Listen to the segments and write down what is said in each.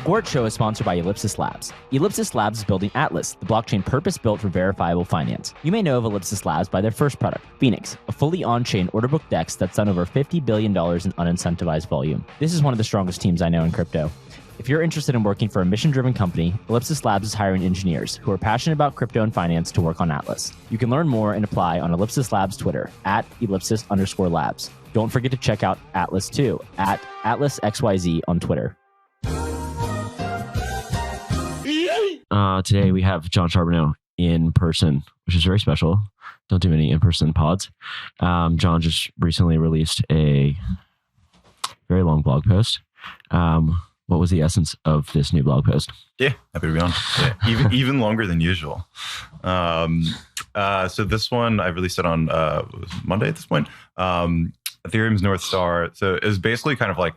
Gwart Show is sponsored by Ellipsis Labs. Ellipsis Labs is building Atlas, the blockchain purpose-built for verifiable finance. You may know of Ellipsis Labs by their first product, Phoenix, a fully on-chain order book DEX that's done over $50 billion in unincentivized volume. This is one of the strongest teams I know in crypto. If you're interested in working for a mission-driven company, Ellipsis Labs is hiring engineers who are passionate about crypto and finance to work on Atlas. You can learn more and apply on Ellipsis Labs Twitter, @ellipsis_labs. Don't forget to check out Atlas too, @AtlasXYZ on Twitter. Today we have Jon Charb in person, which is very special. Don't do many in-person pods. Jon just recently released a very long blog post. What was the essence of this new blog post? Yeah, happy to be on. Yeah, even longer than usual. So this one, I released it on Monday at this point. Ethereum's North Star. So it was basically kind of like,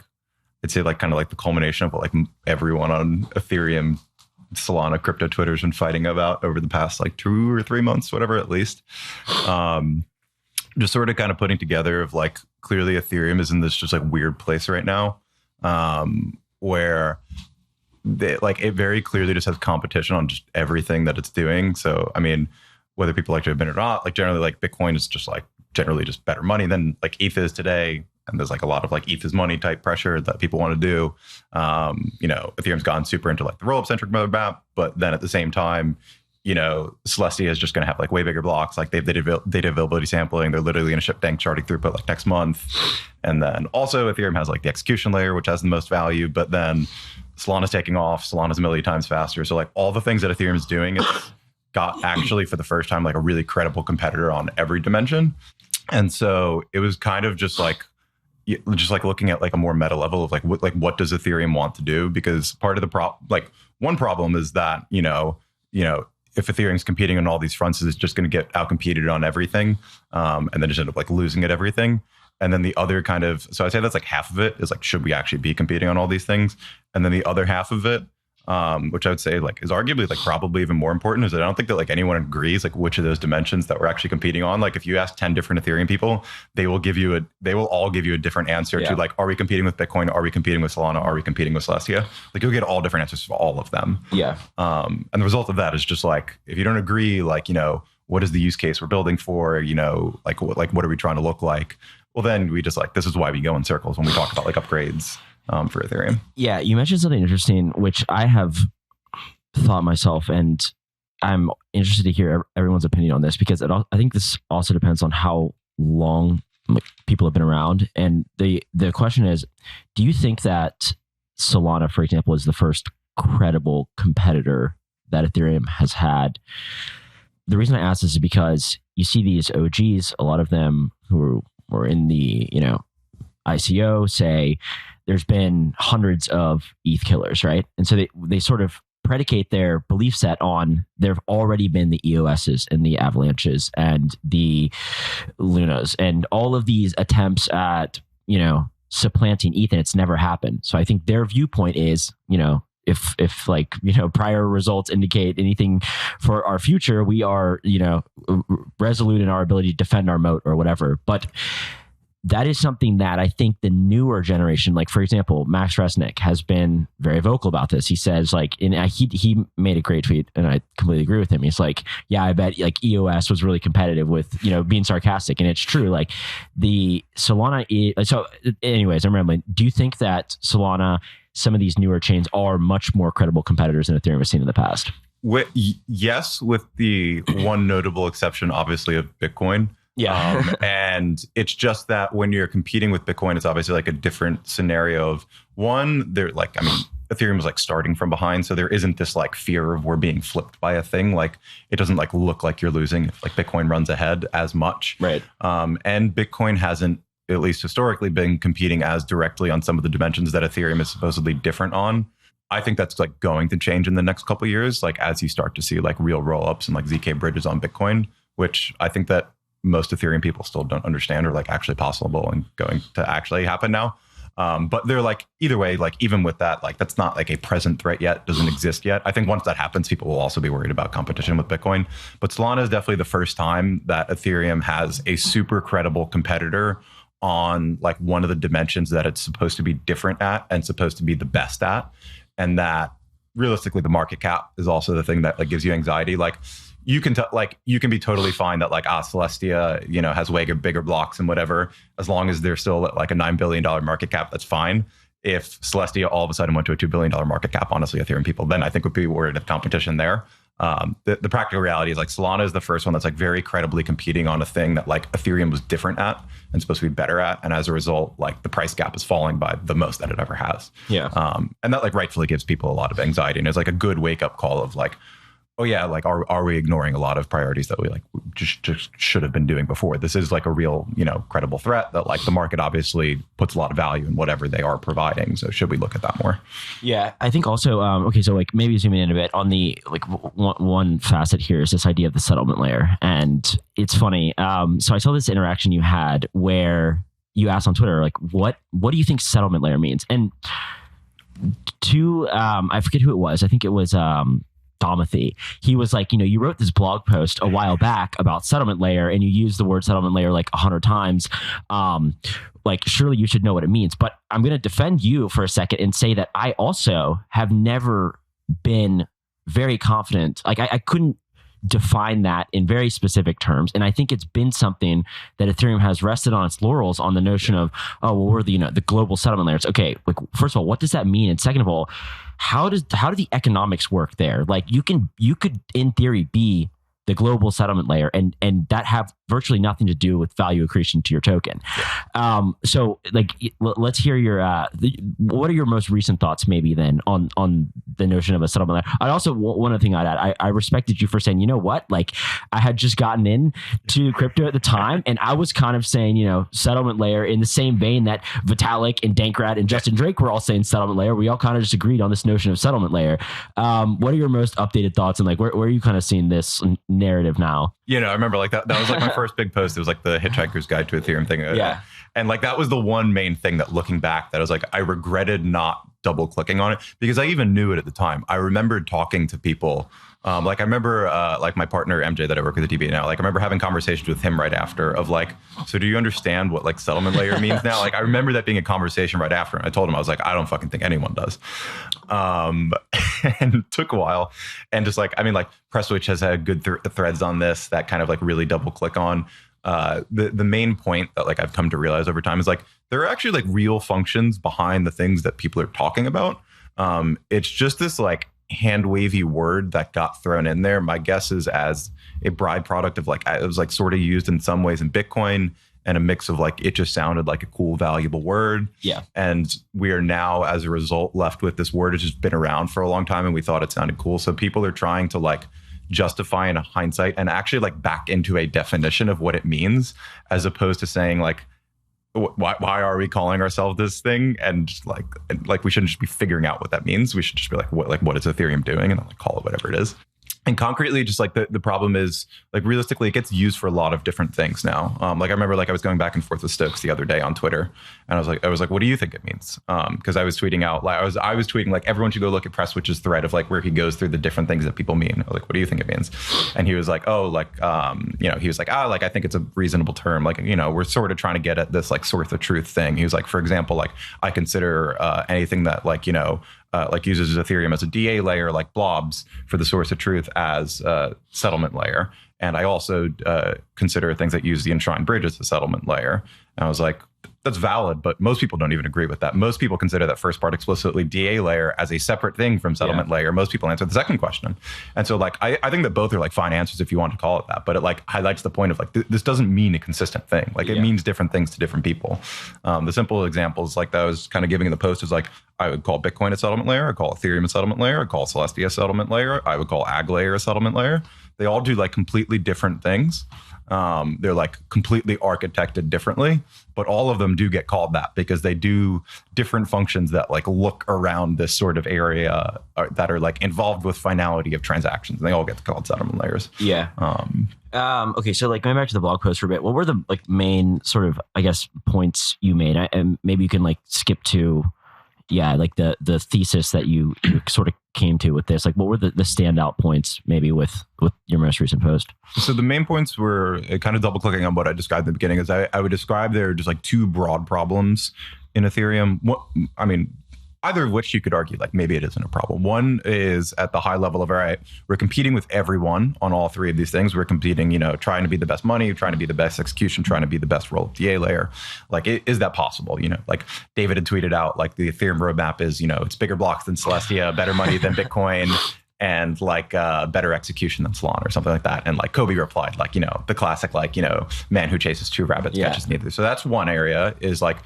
I'd say like kind of like the culmination of what like everyone on Ethereum, Solana, crypto Twitter's been fighting about over the past like 2 or 3 months, whatever, at least. Just sort of kind of putting together of like, clearly Ethereum is in this just like weird place right now. Where they, like, it very clearly just has competition on just everything that it's doing. So, I mean, whether people like to admit it or not, like generally like Bitcoin is just like generally just better money than like ETH is today. And there's like a lot of like ETH is money type pressure that people want to do. You know, Ethereum's gone super into like the rollup centric roadmap, but then at the same time, you know, Celestia is just going to have like way bigger blocks. Like they did data availability sampling. They're literally going to ship dank sharding throughput like next month. And then also Ethereum has like the execution layer, which has the most value, but then Solana's taking off. Solana's a million times faster. So like all the things that Ethereum is doing, it's got actually for the first time, like a really credible competitor on every dimension. And so it was kind of just like looking at like a more meta level of like what does Ethereum want to do? Because part of the one problem is that, you know, if Ethereum's competing on all these fronts, it's just going to get outcompeted on everything, and then just end up like losing at everything. And then the other kind of, so I'd say that's like half of it is like, should we actually be competing on all these things? And then the other half of it, which I would say like is arguably like probably even more important, is that I don't think that like anyone agrees like which of those dimensions that we're actually competing on. Like if you ask 10 different Ethereum people, they will all give you a different answer to like, are we competing with Bitcoin? Are we competing with Solana? Are we competing with Celestia? Like you'll get all different answers for all of them. Yeah. And the result of that is just like, if you don't agree, like, you know, what is the use case we're building for, you know, like what are we trying to look like? Well, then we just like, this is why we go in circles when we talk about like upgrades for Ethereum. Yeah, you mentioned something interesting, which I have thought myself, and I'm interested to hear everyone's opinion on this, because I think this also depends on how long people have been around. And the question is, do you think that Solana, for example, is the first credible competitor that Ethereum has had? The reason I ask this is because you see these OGs, a lot of them who were in the, you know, ICO, say there's been hundreds of ETH killers, right? And so they sort of predicate their belief set on there have already been the EOSs and the Avalanches and the Lunas and all of these attempts at, you know, supplanting ETH, and it's never happened. So I think their viewpoint is, you know, if like, you know, prior results indicate anything for our future, we are, you know, resolute in our ability to defend our moat or whatever. But that is something that I think the newer generation, like for example, Max Resnick has been very vocal about this. He says like, and he made a great tweet, and I completely agree with him. He's like, yeah, I bet like EOS was really competitive with, you know, being sarcastic. And it's true. Like the Solana, so anyways, I'm rambling. Do you think that Solana, some of these newer chains are much more credible competitors than Ethereum has seen in the past? Yes, with the one notable exception, obviously, of Bitcoin. Yeah. And it's just that when you're competing with Bitcoin, it's obviously like a different scenario of one, they're like, I mean, Ethereum is like starting from behind. So there isn't this like fear of we're being flipped by a thing. Like it doesn't like look like you're losing if like Bitcoin runs ahead as much. Right. And Bitcoin hasn't, at least historically, been competing as directly on some of the dimensions that Ethereum is supposedly different on. I think that's like going to change in the next couple of years, like as you start to see like real rollups and like ZK bridges on Bitcoin, which I think that most Ethereum people still don't understand are like actually possible and going to actually happen now. But they're like, either way, like even with that, like that's not like a present threat yet, doesn't exist yet. I think once that happens, people will also be worried about competition with Bitcoin. But Solana is definitely the first time that Ethereum has a super credible competitor on like one of the dimensions that it's supposed to be different at and supposed to be the best at. and that realistically the market cap is also the thing that like gives you anxiety. Like you can you can be totally fine that like Celestia, you know, has way bigger blocks and whatever, as long as they're still at like a $9 billion market cap, that's fine. If Celestia all of a sudden went to a $2 billion market cap, honestly, Ethereum people, then I think would be worried of competition there. The practical reality is like Solana is the first one that's like very credibly competing on a thing that like Ethereum was different at and supposed to be better at. And as a result, like the price gap is falling by the most that it ever has. Yeah. And that like rightfully gives people a lot of anxiety. And it's like a good wake up call of like, oh yeah, like are we ignoring a lot of priorities that we like just should have been doing before? This is like a real, you know, credible threat that like the market obviously puts a lot of value in whatever they are providing. So should we look at that more? Yeah, I think also, okay, so like maybe zooming in a bit on the like one facet here is this idea of the settlement layer. And it's funny. So I saw this interaction you had where you asked on Twitter, like, what do you think settlement layer means? And I forget who it was. I think it was Domothy. He was like, you know, you wrote this blog post a while back about settlement layer and you used the word settlement layer like 100 times. Like, surely you should know what it means. But I'm going to defend you for a second and say that I also have never been very confident. Like, I couldn't define that in very specific terms. And I think it's been something that Ethereum has rested on its laurels on the notion of, oh, well, we're the, you know, the global settlement layers. Okay, like, first of all, what does that mean? And second of all, how do the economics work there? Like, you could in theory be the global settlement layer and that have virtually nothing to do with value accretion to your token. Yeah. So like, let's hear your, what are your most recent thoughts maybe then on the notion of a settlement layer? I also, one other thing I'd add, I respected you for saying, you know what, like I had just gotten into crypto at the time and I was kind of saying, you know, settlement layer in the same vein that Vitalik and Dankrad and Justin Drake were all saying settlement layer. We all kind of just agreed on this notion of settlement layer. What are your most updated thoughts and like, where are you kind of seeing this narrative now? You know, I remember like that was like my first big post. It was like the Hitchhiker's Guide to Ethereum thing. Yeah. And like that was the one main thing that looking back that I was like, I regretted not double clicking on it because I even knew it at the time. I remembered talking to people. Like I remember like my partner MJ that I work with at DBA now, like I remember having conversations with him right after of like, so do you understand what like settlement layer means now? Like I remember that being a conversation right after. And I told him, I was like, I don't fucking think anyone does. And it took a while. And just like, I mean, like Presswitch has had good threads on this that kind of like really double click on. The main point that like I've come to realize over time is like, there are actually like real functions behind the things that people are talking about. It's just this like hand wavy word that got thrown in there. My guess is as a byproduct of like, it was like sort of used in some ways in Bitcoin and a mix of like, it just sounded like a cool, valuable word. Yeah. And we are now, as a result, left with this word that's just been around for a long time and we thought it sounded cool. So people are trying to like justify in a hindsight and actually like back into a definition of what it means, as opposed to saying like, why are we calling ourselves this thing? And like we shouldn't just be figuring out what that means. We should just be like, what is Ethereum doing? And then like call it whatever it is. And concretely, just like the problem is like realistically, it gets used for a lot of different things now. Like I remember like I was going back and forth with Stokes the other day on Twitter, and I was like, what do you think it means? Because I was tweeting out, like I was tweeting like everyone should go look at Presswitch's thread of like where he goes through the different things that people mean. Like, what do you think it means? And he was like, oh, like you know, he was like, like I think it's a reasonable term. Like, you know, we're sort of trying to get at this like source of truth thing. He was like, for example, like I consider anything that like, you know, like uses Ethereum as a DA layer, like blobs for the source of truth as a settlement layer. And I also consider things that use the enshrined bridge as a settlement layer. And I was like, that's valid, but most people don't even agree with that. Most people consider that first part explicitly DA layer as a separate thing from settlement layer. Most people answer the second question. And so like, I think that both are like fine answers if you want to call it that, but it like highlights the point of like, this doesn't mean a consistent thing. Like it means different things to different people. The simple examples like that I was kind of giving in the post is like, I would call Bitcoin a settlement layer. I call Ethereum a settlement layer. I call Celestia a settlement layer. I would call Ag layer a settlement layer. They all do like completely different things. They're like completely architected differently, but all of them do get called that because they do different functions that like look around this sort of area that are like involved with finality of transactions. And they all get called settlement layers. Yeah. Okay. So like going back to the blog post for a bit, what were the like main sort of, I guess, points you made? And maybe you can like skip to, like the thesis that you sort of came to with this. Like what were the standout points maybe with your most recent post? So the main points were kind of double clicking on what I described at the beginning is I would describe there are just like two broad problems in Ethereum. either of which you could argue like maybe it isn't a problem. One is at the high level of, all right, we're competing with everyone on all three of these things. We're competing, trying to be the best money, trying to be the best execution, trying to be the best rollup DA layer. Like, is that possible? Like David had tweeted out, like the Ethereum roadmap is, it's bigger blocks than Celestia, better money than Bitcoin, and like better execution than Solana or something like that. And like Kobe replied, like, the classic, like, man who chases two rabbits catches neither. So that's one area is like,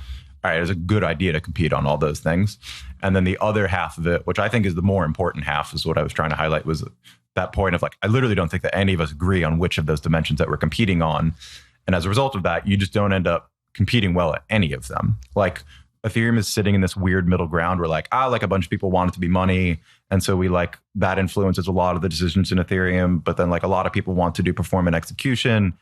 all right, it's a good idea to compete on all those things. And then the other half of it, which I think is the more important half, is what I was trying to highlight, was that point of like, I literally don't think that any of us agree on which of those dimensions that we're competing on. And as a result of that, you just don't end up competing well at any of them. Like Ethereum is sitting in this weird middle ground where like, like a bunch of people want it to be money. And so we like, that influences a lot of the decisions in Ethereum. But then like a lot of people want to do performant execution.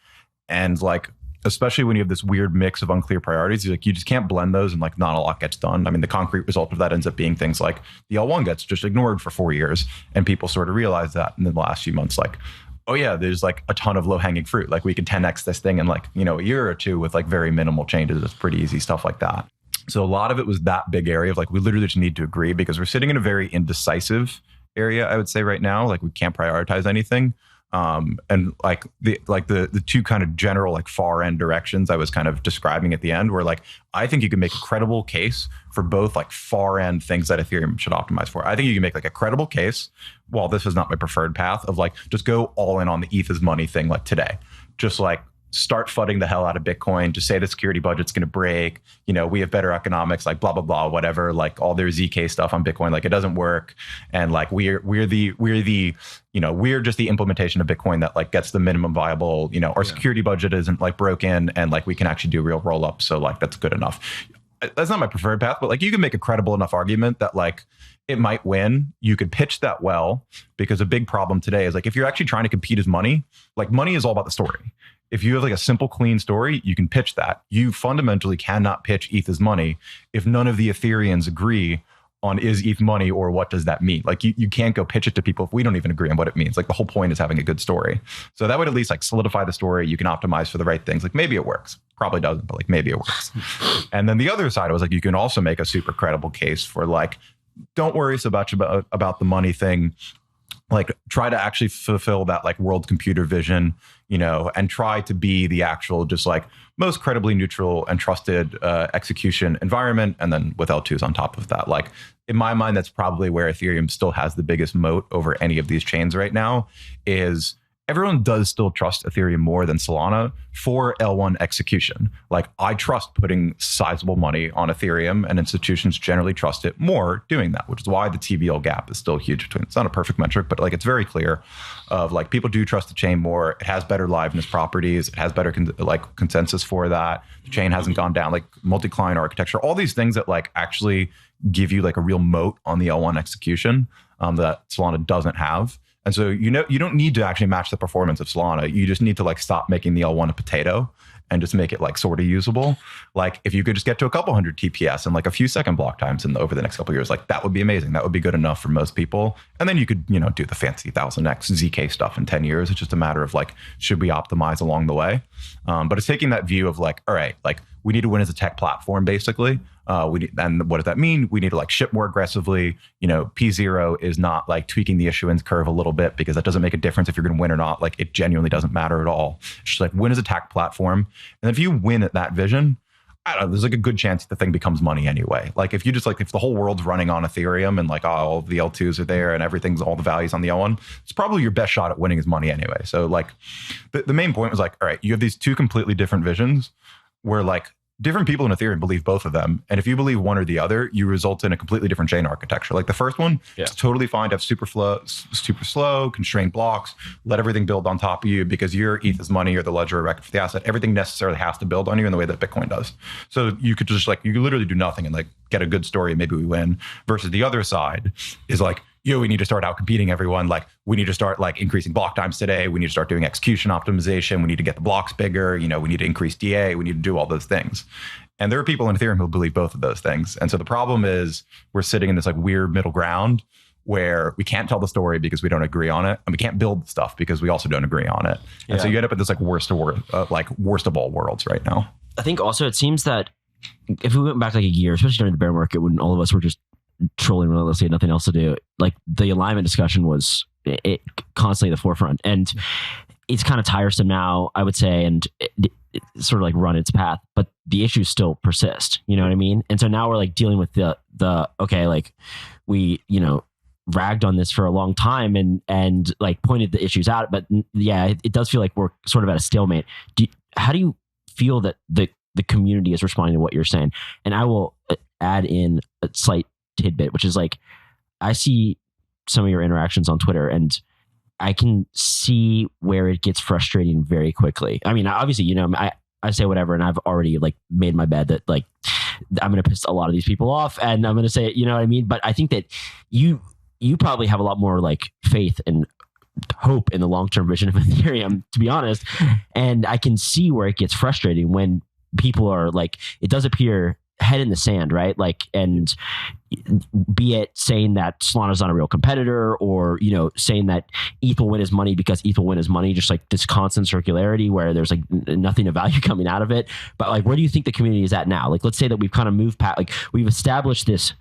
And like, especially when you have this weird mix of unclear priorities, like you just can't blend those and like not a lot gets done. I mean, the concrete result of that ends up being things like the L1 gets just ignored for 4 years. And people sort of realize that in the last few months, like, oh yeah, there's like a ton of low hanging fruit. Like we could 10x this thing in like, a year or two with like very minimal changes. It's pretty easy stuff like that. So a lot of it was that big area of like, we literally just need to agree because we're sitting in a very indecisive area, I would say right now. Like we can't prioritize anything. And like the two kind of general like far end directions I was kind of describing at the end were like, I think you can make a credible case for both like far end things that Ethereum should optimize for. I think you can make like a credible case, while this is not my preferred path, of like, just go all in on the ETH is money thing like today. Just like start fudding the hell out of Bitcoin, just say the security budget's going to break, we have better economics, like blah, blah, blah, whatever, like all their ZK stuff on Bitcoin, like it doesn't work. And like, we're just the implementation of Bitcoin that like gets the minimum viable, our security budget isn't like broken and like we can actually do real rollups. So like, that's good enough. That's not my preferred path, but like you can make a credible enough argument that like it might win. You could pitch that well, because a big problem today is like, if you're actually trying to compete as money, like money is all about the story. If you have like a simple, clean story, you can pitch that. You fundamentally cannot pitch ETH as money if none of the Ethereans agree on is ETH money or what does that mean? Like you can't go pitch it to people if we don't even agree on what it means. Like the whole point is having a good story. So that would at least like solidify the story. You can optimize for the right things. Like maybe it works. Probably doesn't, but like maybe it works. And then the other side was like, you can also make a super credible case for like, don't worry so much about the money thing. Like try to actually fulfill that like world computer vision, and try to be the actual just like most credibly neutral and trusted execution environment. And then with L2s on top of that, like in my mind, that's probably where Ethereum still has the biggest moat over any of these chains right now. Is everyone does still trust Ethereum more than Solana for L1 execution. Like I trust putting sizable money on Ethereum, and institutions generally trust it more doing that, which is why the TVL gap is still huge between. It's not a perfect metric, but like it's very clear of like people do trust the chain more. It has better liveness properties. It has better consensus for that. The chain hasn't gone down, like multi-client architecture, all these things that like actually give you like a real moat on the L1 execution that Solana doesn't have. And so, you don't need to actually match the performance of Solana. You just need to like stop making the L1 a potato and just make it like sort of usable. Like if you could just get to a couple hundred TPS and like a few second block times over the next couple of years, like that would be amazing. That would be good enough for most people. And then you could, do the fancy 1000x ZK stuff in 10 years. It's just a matter of like, should we optimize along the way? But it's taking that view of like, all right, like we need to win as a tech platform, basically. And what does that mean? We need to like ship more aggressively. P0 is not like tweaking the issuance curve a little bit, because that doesn't make a difference if you're going to win or not. Like it genuinely doesn't matter at all. It's just like win as a tech platform. And if you win at that vision, I don't know, there's like a good chance the thing becomes money anyway. Like if you just like, if the whole world's running on Ethereum and like all the L2s are there and everything's, all the values on the L1, it's probably your best shot at winning is money anyway. So like the main point was like, all right, you have these two completely different visions where like different people in Ethereum believe both of them. And if you believe one or the other, you result in a completely different chain architecture. Like the first one, it's totally fine to have super slow, constrained blocks, let everything build on top of you because your ETH is money or the ledger or record for the asset. Everything necessarily has to build on you in the way that Bitcoin does. So you could just like, you could literally do nothing and like get a good story and maybe we win. Versus the other side is like, we need to start out competing everyone. Like we need to start like increasing block times today. We need to start doing execution optimization. We need to get the blocks bigger. We need to increase DA. We need to do all those things. And there are people in Ethereum who believe both of those things. And so the problem is we're sitting in this like weird middle ground where we can't tell the story because we don't agree on it. And we can't build stuff because we also don't agree on it. And so you end up at this like worst of all worlds right now. I think also it seems that if we went back like a year, especially during the bear market when all of us were just trolling relentlessly, had nothing else to do. Like the alignment discussion was it constantly at the forefront, and it's kind of tiresome now, I would say, and it sort of like run its path, but the issues still persist. You know what I mean? And so now we're like dealing with the okay, like we, you know, ragged on this for a long time and like pointed the issues out, but yeah, it does feel like we're sort of at a stalemate. How do you feel that the community is responding to what you're saying? And I will add in a slight tidbit, which is like, I see some of your interactions on Twitter and I can see where it gets frustrating very quickly. I mean, obviously, you know, I say whatever and I've already like made my bed that like, I'm going to piss a lot of these people off and I'm going to say, you know what I mean? But I think that you probably have a lot more like faith and hope in the long-term vision of Ethereum, to be honest. And I can see where it gets frustrating when people are like, it does appear head in the sand, right? Like, and be it saying that Solana's not a real competitor, or, you know, saying that ETH will win his money because ETH will win his money, just like this constant circularity where there's like nothing of value coming out of it. But like, where do you think the community is at now? Like, let's say that we've kind of moved past, like we've established this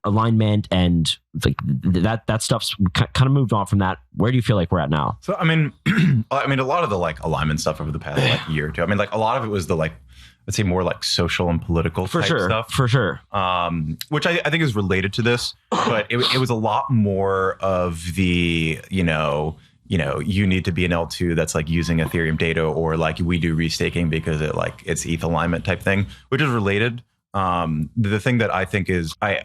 alignment and like that stuff's kind of moved on from that. Where do you feel like we're at now? So, I mean, a lot of the like alignment stuff over the past like year or two, I mean, like a lot of it was the like, let's say more like social and political type stuff. For sure. Which I think is related to this, but it was a lot more of the, you need to be an L2 that's like using Ethereum data, or like we do restaking because it's ETH alignment type thing, which is related. The thing that I think is I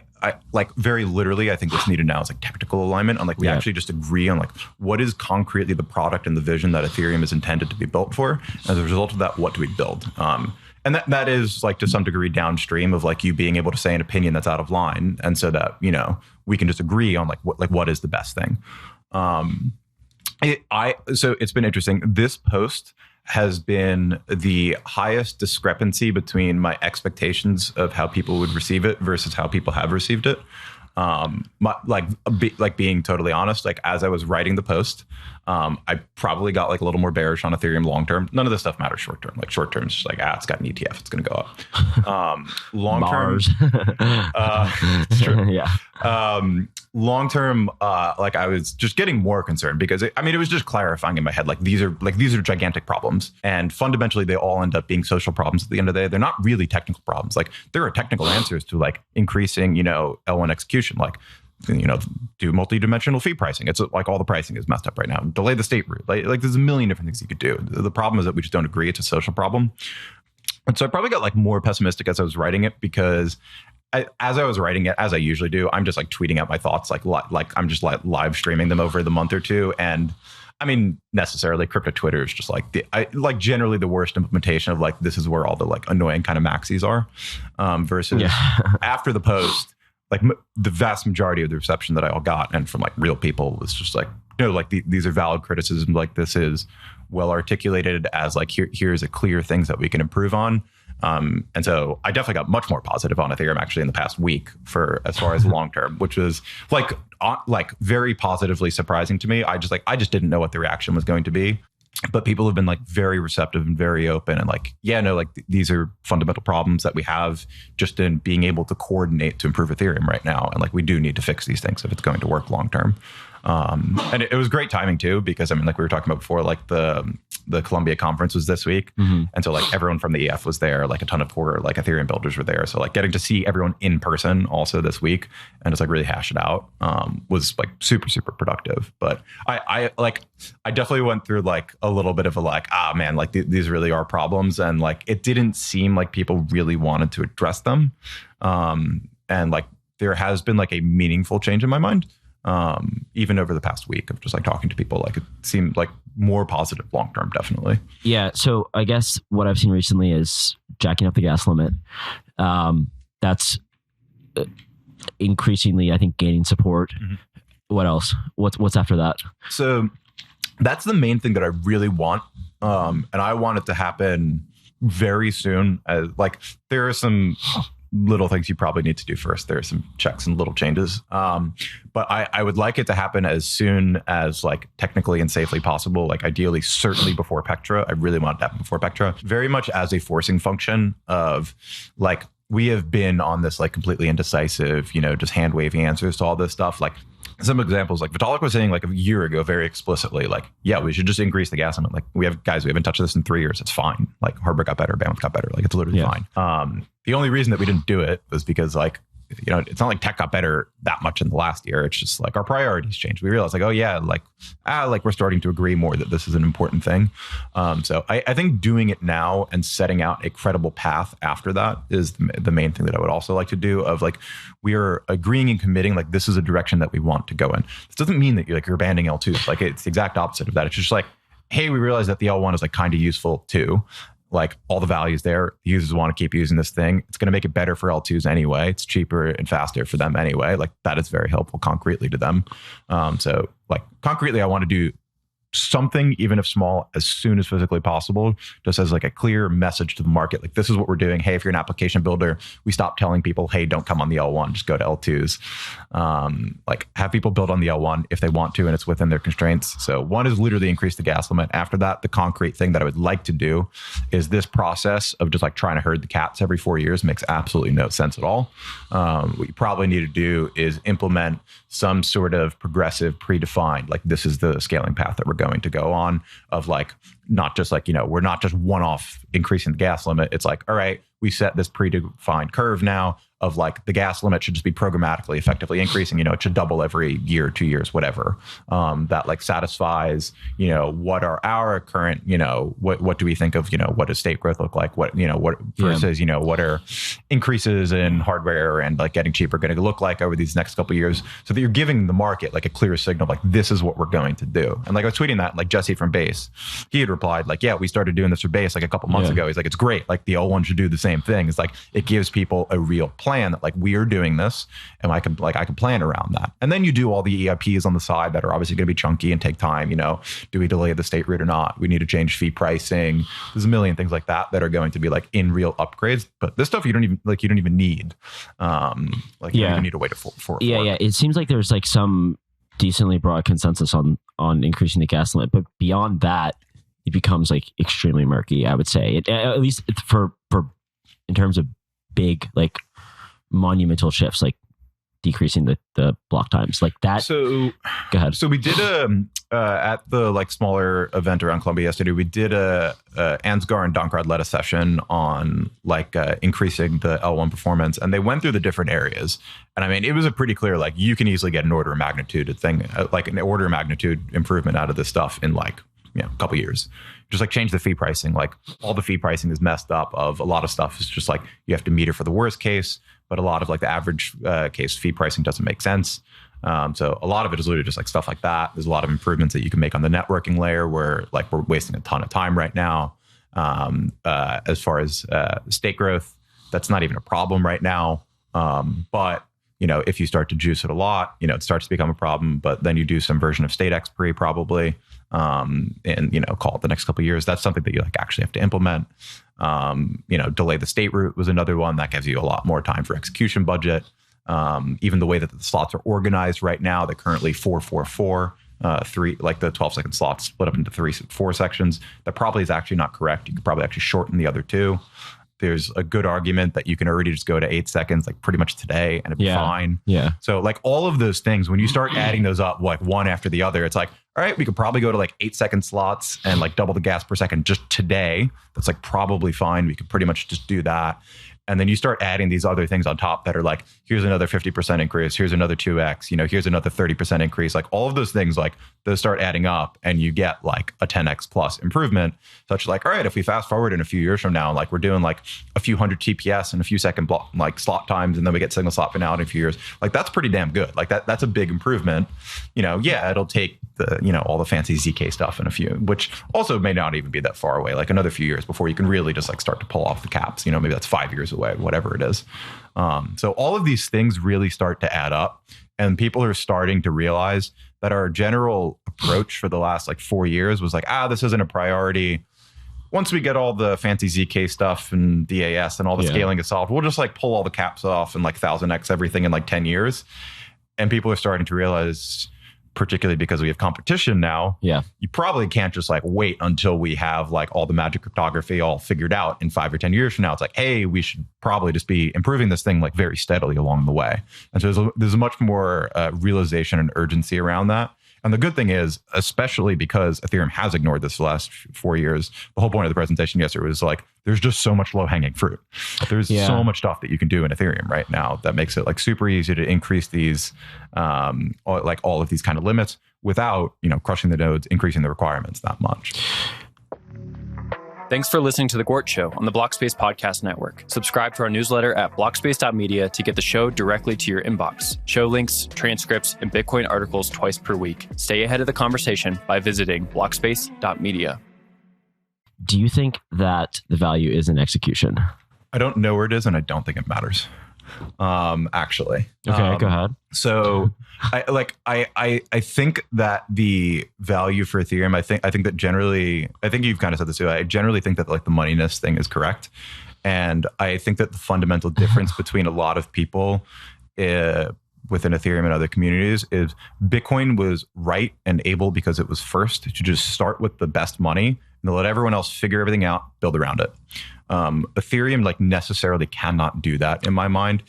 like very literally, I think what's needed now is like technical alignment on like we actually just agree on like what is concretely the product and the vision that Ethereum is intended to be built for. As a result of that, what do we build? And that is like to some degree downstream of like you being able to say an opinion that's out of line. And so that, you know, we can just agree on what is the best thing. So it's been interesting. This post has been the highest discrepancy between my expectations of how people would receive it versus how people have received it. Being totally honest, like as I was writing the post, I probably got like a little more bearish on Ethereum long term. None of this stuff matters short term. Like short term is just like, it's got an ETF, it's going to go up. Long term, it's true. Yeah. Long term, like I was just getting more concerned because it was just clarifying in my head, like these are gigantic problems, and fundamentally they all end up being social problems at the end of the day. They're not really technical problems. Like there are technical answers to like increasing, L1 execution, like, do multi-dimensional fee pricing. It's like all the pricing is messed up right now. Delay the state root. Like there's a million different things you could do. The problem is that we just don't agree. It's a social problem. And so I probably got like more pessimistic as I was writing it, because as I was writing it, as I usually do, I'm just like tweeting out my thoughts, like I'm just like live streaming them over the month or two. And I mean, necessarily crypto Twitter is just like generally the worst implementation of like, this is where all the like annoying kind of maxis are, versus after the post, like the vast majority of the reception that I all got and from like real people was just like, these are valid criticisms. Like this is well articulated as like, here's a clear things that we can improve on. And so I definitely got much more positive on Ethereum actually in the past week for as far as long term, which was like very positively surprising to me. I just didn't know what the reaction was going to be, but people have been like very receptive and very open and like, these are fundamental problems that we have just in being able to coordinate to improve Ethereum right now. And like, we do need to fix these things if it's going to work long term. And it was great timing too, because I mean, like we were talking about before, like the Columbia conference was this week. Mm-hmm. And so like everyone from the EF was there, like a ton of core like Ethereum builders were there. So like getting to see everyone in person also this week and just like really hash it out, was like super, super productive. But I definitely went through like a little bit of a like, man, like these really are problems. And like, it didn't seem like people really wanted to address them. And like, there has been like a meaningful change in my mind. Even over the past week of just like talking to people, like it seemed like more positive long term, definitely. Yeah. So I guess what I've seen recently is jacking up the gas limit. That's increasingly, I think, gaining support. Mm-hmm. What else? What's after that? So that's the main thing that I really want, and I want it to happen very soon. Like there are some little things you probably need to do first. There are some checks and little changes. But I would like it to happen as soon as like technically and safely possible. Like ideally, certainly before Pectra. I really want it to happen before Pectra. Very much as a forcing function of like, we have been on this like completely indecisive, just hand waving answers to all this stuff. Like some examples, like Vitalik was saying like a year ago, very explicitly, like, yeah, we should just increase the gas limit. Like we haven't touched this in 3 years. It's fine. Like hardware got better, bandwidth got better. Like it's literally fine. The only reason that we didn't do it was because like, it's not like tech got better that much in the last year. It's just like our priorities changed. We realized like, oh yeah, like we're starting to agree more that this is an important thing. So I think doing it now and setting out a credible path after that is the main thing that I would also like to do, of like, we are agreeing and committing, like this is a direction that we want to go in. This doesn't mean that you're abandoning L2. Like it's the exact opposite of that. It's just like, hey, we realize that the L1 is like kind of useful too. Like all the values there, the users want to keep using this thing. It's going to make it better for L2s anyway. It's cheaper and faster for them anyway. Like that is very helpful concretely to them. So like concretely, I want to do something, even if small, as soon as physically possible, just as like a clear message to the market. Like this is what we're doing. Hey, if you're an application builder, we stop telling people, hey, don't come on the L1, just go to L2s. Like have people build on the L1 if they want to and it's within their constraints. So one is literally increase the gas limit. After that, the concrete thing that I would like to do is this process of just like trying to herd the cats every 4 years makes absolutely no sense at all. What you probably need to do is implement some sort of progressive predefined, like this is the scaling path that we're going to go on, of like, not just like, we're not just one-off increasing the gas limit. It's like, all right, we set this predefined curve now of like the gas limit should just be programmatically effectively increasing. It should double every year, 2 years, whatever. That like satisfies, what are our current, what do we think of, what does state growth look like? What versus, what are increases in hardware and like getting cheaper going to look like over these next couple of years, so that you're giving the market like a clear signal, like this is what we're going to do. And like I was tweeting that, like Jesse from Base, he had replied like, yeah, we started doing this for Base like a couple months ago. He's like, it's great. Like the L1 should do the same thing. It's like, it gives people a real plan that like we are doing this and I can plan around that. And then you do all the EIPs on the side that are obviously going to be chunky and take time. Do we delay the state route or not? We need to change fee pricing. There's a million things like that that are going to be like in real upgrades. But this stuff you don't even need. You don't need to wait for it. Yeah. It seems like there's like some decently broad consensus on increasing the gas limit, but beyond that, it becomes like extremely murky. I would say at least for in terms of big like monumental shifts, like decreasing the block times like that. So go ahead. So we did at the like smaller event around Columbia yesterday, we did Ansgar and Donkrad led a session on like increasing the L1 performance, and they went through the different areas. And I mean, it was a pretty clear, like you can easily get an order of magnitude thing, like an order of magnitude improvement out of this stuff in like, a couple years. Just like change the fee pricing. Like all the fee pricing is messed up. Of a lot of stuff is just like you have to meter for the worst case, but a lot of like the average case fee pricing doesn't make sense. So a lot of it is literally just like stuff like that. There's a lot of improvements that you can make on the networking layer where like we're wasting a ton of time right now. As far as state growth, that's not even a problem right now. But if you start to juice it a lot, it starts to become a problem. But then you do some version of state expiry probably, and call it the next couple of years. That's something that you like actually have to implement. Delay the state route was another one that gives you a lot more time for execution budget. Even the way that the slots are organized right now, they're currently 4-4-4. Three, like the 12-second slots split up into 3-4 sections. That probably is actually not correct. You could probably actually shorten the other two. There's a good argument that you can already just go to 8 seconds, like pretty much today, and it'd be fine. Yeah. So like all of those things, when you start adding those up like one after the other, it's like, all right, we could probably go to like 8-second slots and like double the gas per second just today. That's like probably fine. We could pretty much just do that. And then you start adding these other things on top that are like, here's another 50% increase. Here's another 2x, here's another 30% increase. Like all of those things, like those start adding up and you get like a 10x plus improvement. Such like, all right, if we fast forward in a few years from now, like we're doing like a few hundred TPS and a few second block, like slot times, and then we get single slot finality in a few years. Like that's pretty damn good. Like that's a big improvement. It'll take the, all the fancy ZK stuff in a few, which also may not even be that far away, like another few years before you can really just like start to pull off the caps. Maybe that's 5 years away, whatever it is. So all of these things really start to add up, and people are starting to realize that our general approach for the last like 4 years was like, this isn't a priority. Once we get all the fancy ZK stuff and DAS and all the scaling is solved, we'll just like pull all the caps off and like 1000x everything in like 10 years. And people are starting to realize particularly because we have competition now, you probably can't just like wait until we have like all the magic cryptography all figured out in 5 or 10 years from now. It's like, hey, we should probably just be improving this thing like very steadily along the way. And so there's a much more realization and urgency around that. And the good thing is, especially because Ethereum has ignored this the last 4 years, the whole point of the presentation yesterday was like, there's just so much low hanging fruit. There's so much stuff that you can do in Ethereum right now that makes it like super easy to increase these, like all of these kind of limits without, crushing the nodes, increasing the requirements that much. Thanks for listening to The Gwart Show on the Blockspace Podcast Network. Subscribe to our newsletter at blockspace.media to get the show directly to your inbox. Show links, transcripts, and Bitcoin articles twice per week. Stay ahead of the conversation by visiting blockspace.media. Do you think that the value is in execution? I don't know where it is, and I don't think it matters. Actually. Okay, go ahead. So I think that the value for Ethereum, I think that generally, I think you've kind of said this too. I generally think that like the moneyness thing is correct. And I think that the fundamental difference between a lot of people within Ethereum and other communities is Bitcoin was right and able because it was first to just start with the best money and let everyone else figure everything out, build around it. Ethereum like necessarily cannot do that in my mind.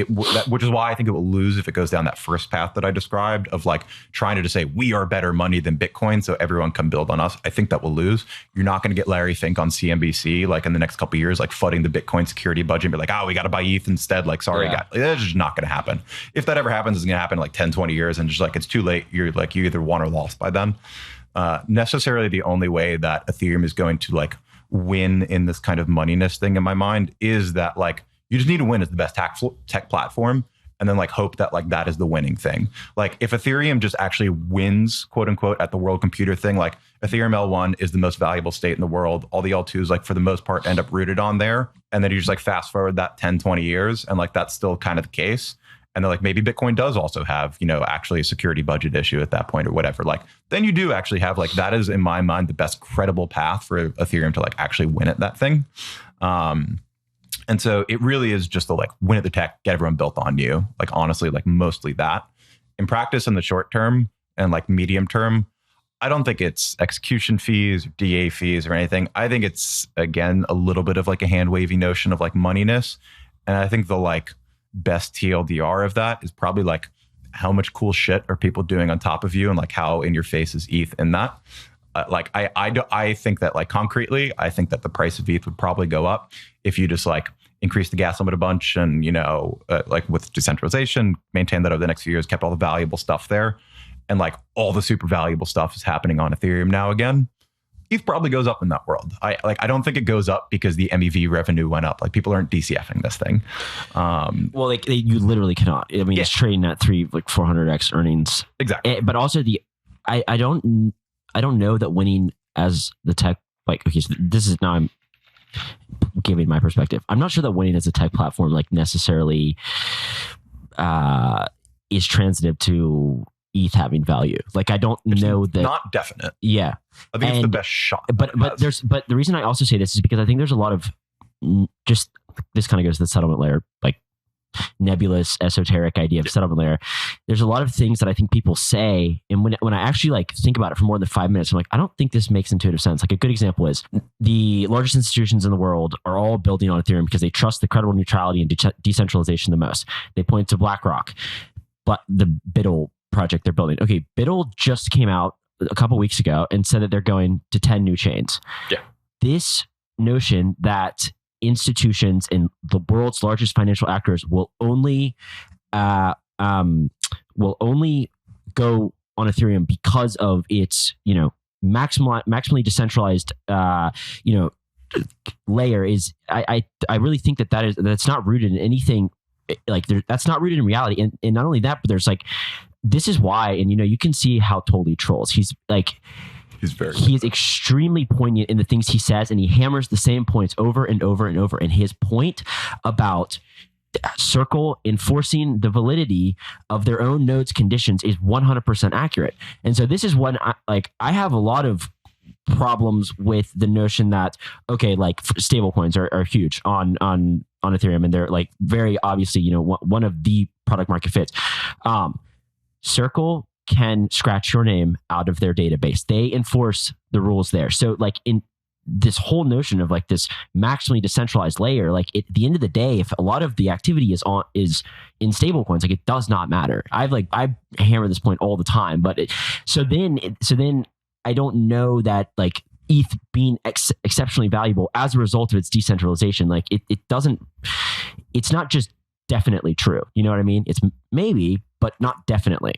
Which is why I think it will lose if it goes down that first path that I described of like trying to just say we are better money than Bitcoin, so everyone can build on us. I think that will lose. You're not going to get Larry Fink on CNBC like in the next couple of years, like flooding the Bitcoin security budget and be like, we got to buy ETH instead. Like, sorry, guys, that's just not going to happen. If that ever happens, it's going to happen in like 10, 20 years, and just like it's too late. You're like you either won or lost by then. Necessarily the only way that Ethereum is going to like win in this kind of moneyness thing in my mind is that like you just need to win as the best tech platform and then like hope that like that is the winning thing. Like if Ethereum just actually wins, quote unquote, at the world computer thing, like Ethereum L1 is the most valuable state in the world. All the L2s like for the most part end up rooted on there. And then you just like fast forward that 10, 20 years and like that's still kind of the case. And then like maybe Bitcoin does also have, actually a security budget issue at that point or whatever. Like then you do actually have like, that is in my mind, the best credible path for Ethereum to like actually win at that thing. And so it really is just the like win at the tech, get everyone built on you. Like honestly, like mostly that. In practice in the short term and like medium term, I don't think it's execution fees or DA fees or anything. I think it's again, a little bit of like a hand wavy notion of like moneyness. And I think the like best TLDR of that is probably like how much cool shit are people doing on top of you and like how in your face is ETH in that. I think that like concretely, I think that the price of ETH would probably go up if you just like increase the gas limit a bunch and, like with decentralization, maintain that over the next few years, kept all the valuable stuff there. And like all the super valuable stuff is happening on Ethereum now again. ETH probably goes up in that world. I don't think it goes up because the MEV revenue went up. Like people aren't DCFing this thing. Well, like you literally cannot. I mean, it's trading at 400x earnings. Exactly. But also I don't know that winning as the tech, like, okay, so this is now I'm giving my perspective. I'm not sure that winning as a tech platform like necessarily is transitive to ETH having value. Like I don't know that. Not definite. Yeah. I think it's the best shot. But the reason I also say this is because I think there's a lot of just this kind of goes to the settlement layer, like nebulous, esoteric idea of settlement layer. There's a lot of things that I think people say, and when I actually like think about it for more than 5 minutes, I'm like, I don't think this makes intuitive sense. Like a good example is the largest institutions in the world are all building on Ethereum because they trust the credible neutrality and decentralization the most. They point to BlackRock, but the Biddle project they're building. Okay, Biddle just came out a couple weeks ago and said that they're going to 10 new chains. Yeah. This notion that institutions and the world's largest financial actors will only go on Ethereum because of its maximally decentralized layer is I really think that's not rooted in anything like that's not rooted in reality, and not only that, but there's like this is why, and you can see how totally trolls. He is extremely poignant in the things he says, and he hammers the same points over and over and over. And his point about Circle enforcing the validity of their own nodes conditions is 100% accurate. And so this is when I have a lot of problems with the notion that, okay, like stable coins are huge on Ethereum, and they're like very obviously, one of the product market fits. Circle can scratch your name out of their database. They enforce the rules there. So like in this whole notion of like this maximally decentralized layer, like at the end of the day, if a lot of the activity is in stable coins, like it does not matter. I hammer this point all the time, but so then I don't know that like ETH being exceptionally valuable as a result of its decentralization, like it's not just definitely true. You know what I mean? It's maybe, but not definitely.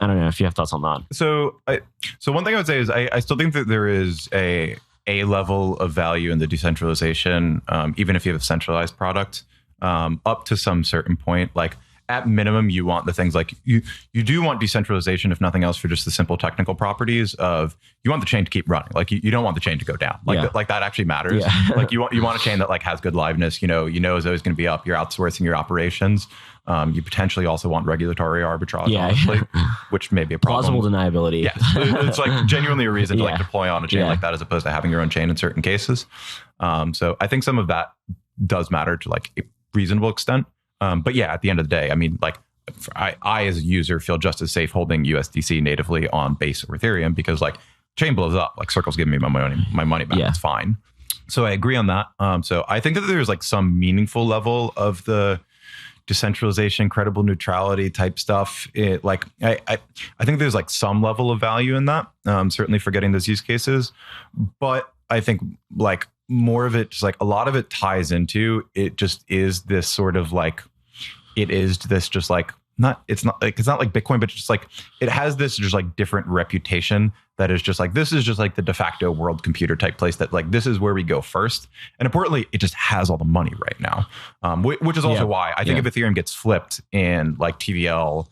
I don't know if you have thoughts on that. So one thing I would say is I still think that there is a level of value in the decentralization, even if you have a centralized product, up to some certain point. Like at minimum, you want the things like you do want decentralization, if nothing else, for just the simple technical properties of you want the chain to keep running. Like you don't want the chain to go down. Like that actually matters. Yeah. Like you want a chain that like has good liveness. You know is always going to be up. You're outsourcing your operations. You potentially also want regulatory arbitrage, honestly, which may be a problem. Plausible deniability. Yeah, it's like genuinely a reason to like deploy on a chain like that, as opposed to having your own chain in certain cases. So I think some of that does matter to like a reasonable extent. But yeah, at the end of the day, I mean, like I as a user feel just as safe holding USDC natively on Base or Ethereum, because like chain blows up, like Circle's giving me my money back. Yeah. It's fine. So I agree on that. So I think that there's like some meaningful level of the decentralization, credible neutrality type stuff. I think there's like some level of value in that, certainly for getting those use cases. But I think like more of it, just like a lot of it ties into, it just is this sort of like, it is this just like, it's not like Bitcoin, but just like, it has this just like different reputation that is just like, this is just like the de facto world computer type place that like, this is where we go first. And importantly, it just has all the money right now, which is also why I think if Ethereum gets flipped in like TVL,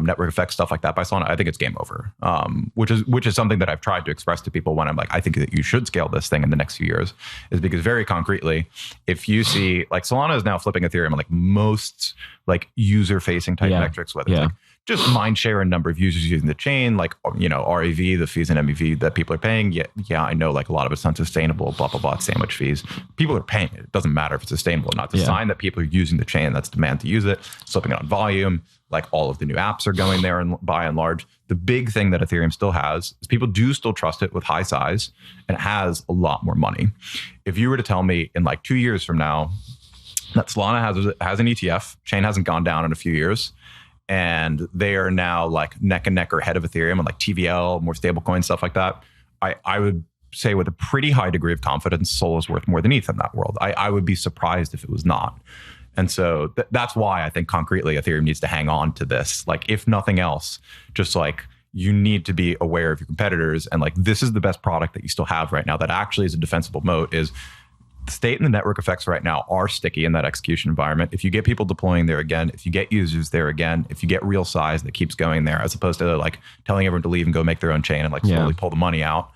network effects, stuff like that by Solana, I think it's game over. Which is something that I've tried to express to people when I'm like, I think that you should scale this thing in the next few years, is because very concretely, if you see like Solana is now flipping Ethereum on like most like user facing type metrics, whether it's like just mind share and number of users using the chain, like, you know, REV, the fees and MEV that people are paying. Yeah, I know like a lot of it's unsustainable, blah, blah, blah, sandwich fees. People are paying it. It doesn't matter if it's sustainable or not. The sign that people are using the chain, that's demand to use it, slipping it on volume. Like all of the new apps are going there, and by and large, the big thing that Ethereum still has is people do still trust it with high size, and it has a lot more money. If you were to tell me in like 2 years from now that Solana has an ETF, chain hasn't gone down in a few years, and they are now like neck and neck or ahead of Ethereum on like TVL, more stable coins, stuff like that, I would say with a pretty high degree of confidence, Sol is worth more than ETH in that world. I would be surprised if it was not. And so that's why I think concretely Ethereum needs to hang on to this. Like, if nothing else, just like you need to be aware of your competitors. And like, this is the best product that you still have right now that actually is a defensible moat. Is the state and the network effects right now are sticky in that execution environment. If you get people deploying there again, if you get users there again, if you get real size that keeps going there, as opposed to like telling everyone to leave and go make their own chain and like slowly pull the money out,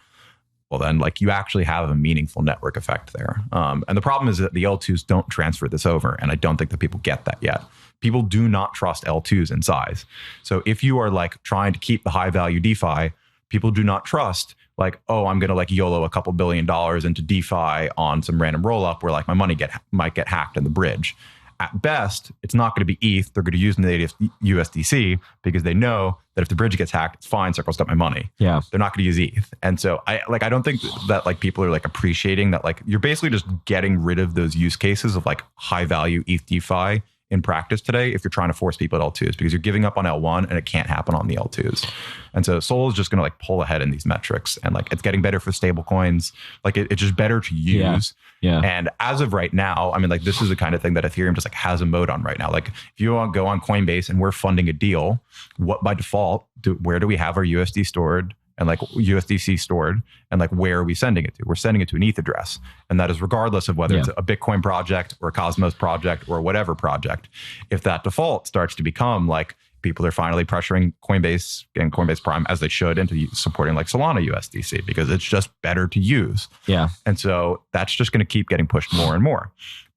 well, then like you actually have a meaningful network effect there. And the problem is that the L2s don't transfer this over. And I don't think that people get that yet. People do not trust L2s in size. So if you are like trying to keep the high value DeFi, people do not trust like, oh, I'm going to like YOLO a couple $1 billion into DeFi on some random roll up where like my money might get hacked in the bridge. At best, it's not going to be ETH. They're going to use native USDC because they know that if the bridge gets hacked, it's fine. Circle's got my money. Yeah, they're not going to use ETH. And so I don't think that like people are like appreciating that like you're basically just getting rid of those use cases of like high value ETH DeFi in practice today if you're trying to force people at L2s, because you're giving up on L1 and it can't happen on the L2s. And so Sol is just going to like pull ahead in these metrics, and like it's getting better for stable coins. Like it's just better to use. Yeah. And as of right now, I mean, like this is the kind of thing that Ethereum just like has a mode on right now. Like if you want to go on Coinbase and we're funding a deal, what by default, where do we have our USD stored? And like USDC stored, and like where are we sending it to? We're sending it to an ETH address, and that is regardless of whether it's a Bitcoin project or a Cosmos project or whatever project. If that default starts to become like people are finally pressuring Coinbase and Coinbase Prime as they should into supporting like Solana USDC because it's just better to use. Yeah, and so that's just going to keep getting pushed more and more.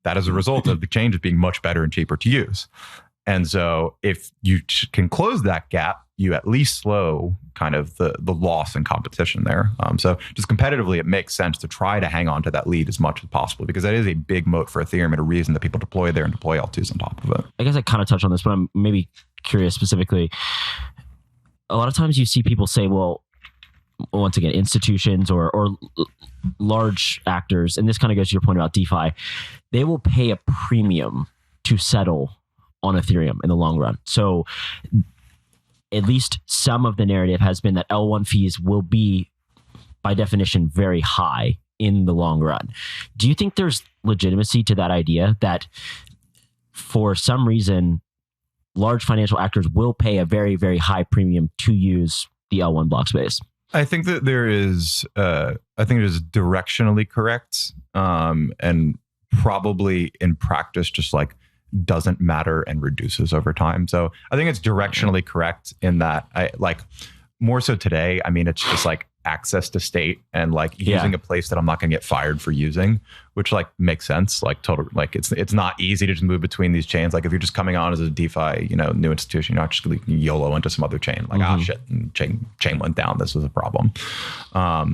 That is a result of the changes being much better and cheaper to use. And so if you can close that gap, you at least slow kind of the loss in competition there. So just competitively, it makes sense to try to hang on to that lead as much as possible, because that is a big moat for Ethereum and a reason that people deploy there and deploy L2s on top of it. I guess I kind of touched on this, but I'm maybe curious specifically. a lot of times you see people say, well, once again, institutions or large actors, and this kind of goes to your point about DeFi, they will pay a premium to settle on Ethereum in the long run. So at least some of the narrative has been that L1 fees will be, by definition, very high in the long run. Do you think there's legitimacy to that idea that for some reason, large financial actors will pay a very, very high premium to use the L1 block space? I think that there is, I think it is directionally correct, and probably in practice just like doesn't matter and reduces over time. So I think it's directionally correct in that I like more so today. I mean, it's just like access to state and like using a place that I'm not going to get fired for using, which like makes sense. Like total, like it's not easy to just move between these chains. Like if you're just coming on as a DeFi, new institution, you're not just going to YOLO into some other chain. Like, shit, chain went down. This was a problem.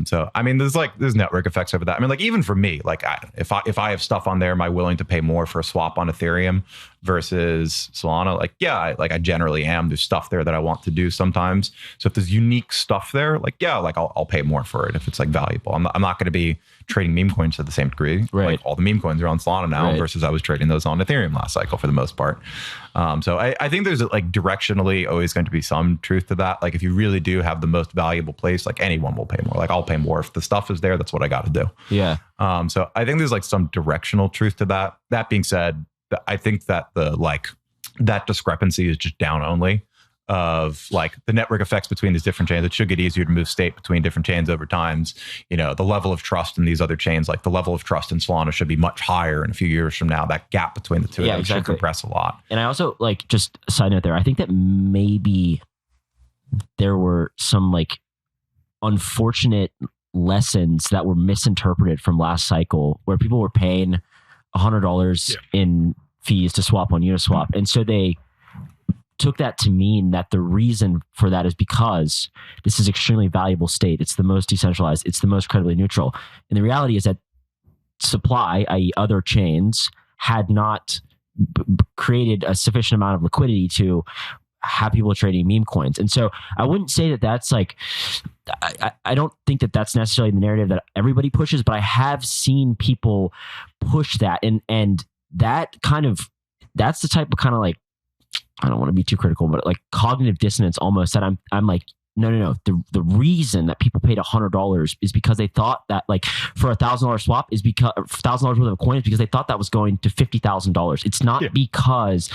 So, I mean, there's network effects over that. I mean, like even for me, like if I have stuff on there, am I willing to pay more for a swap on Ethereum versus Solana? Like, yeah, I generally am. There's stuff there that I want to do sometimes. So if there's unique stuff there, like, yeah, like I'll pay more for it if it's like valuable. I'm not going to be trading meme coins to the same degree. Right. Like all the meme coins are on Solana now versus I was trading those on Ethereum last cycle for the most part. So I think there's like directionally always going to be some truth to that. Like if you really do have the most valuable place, like anyone will pay more. Like I'll pay more if the stuff is there. That's what I got to do. Yeah. So I think there's like some directional truth to that. That being said, I think that that discrepancy is just down only of like the network effects between these different chains. It should get easier to move state between different chains over times. The level of trust in these other chains, like the level of trust in Solana should be much higher in a few years from now. That gap between the two should compress a lot. And I also like, just a side note there, I think that maybe there were some like unfortunate lessons that were misinterpreted from last cycle where people were paying $100 in fees to swap on Uniswap. And so they took that to mean that the reason for that is because this is extremely valuable state. It's the most decentralized. It's the most credibly neutral. And the reality is that supply, i.e. other chains, had not created a sufficient amount of liquidity to have people trading meme coins. And so I wouldn't say that that's like, I don't think that that's necessarily the narrative that everybody pushes, but I have seen people push that. And that kind of, that's the type of kind of like, I don't want to be too critical, but like cognitive dissonance almost that I'm like, no. The reason that people paid $100 is because they thought that like for $1,000 swap is because $1,000 worth of a coin is because they thought that was going to $50,000. It's not because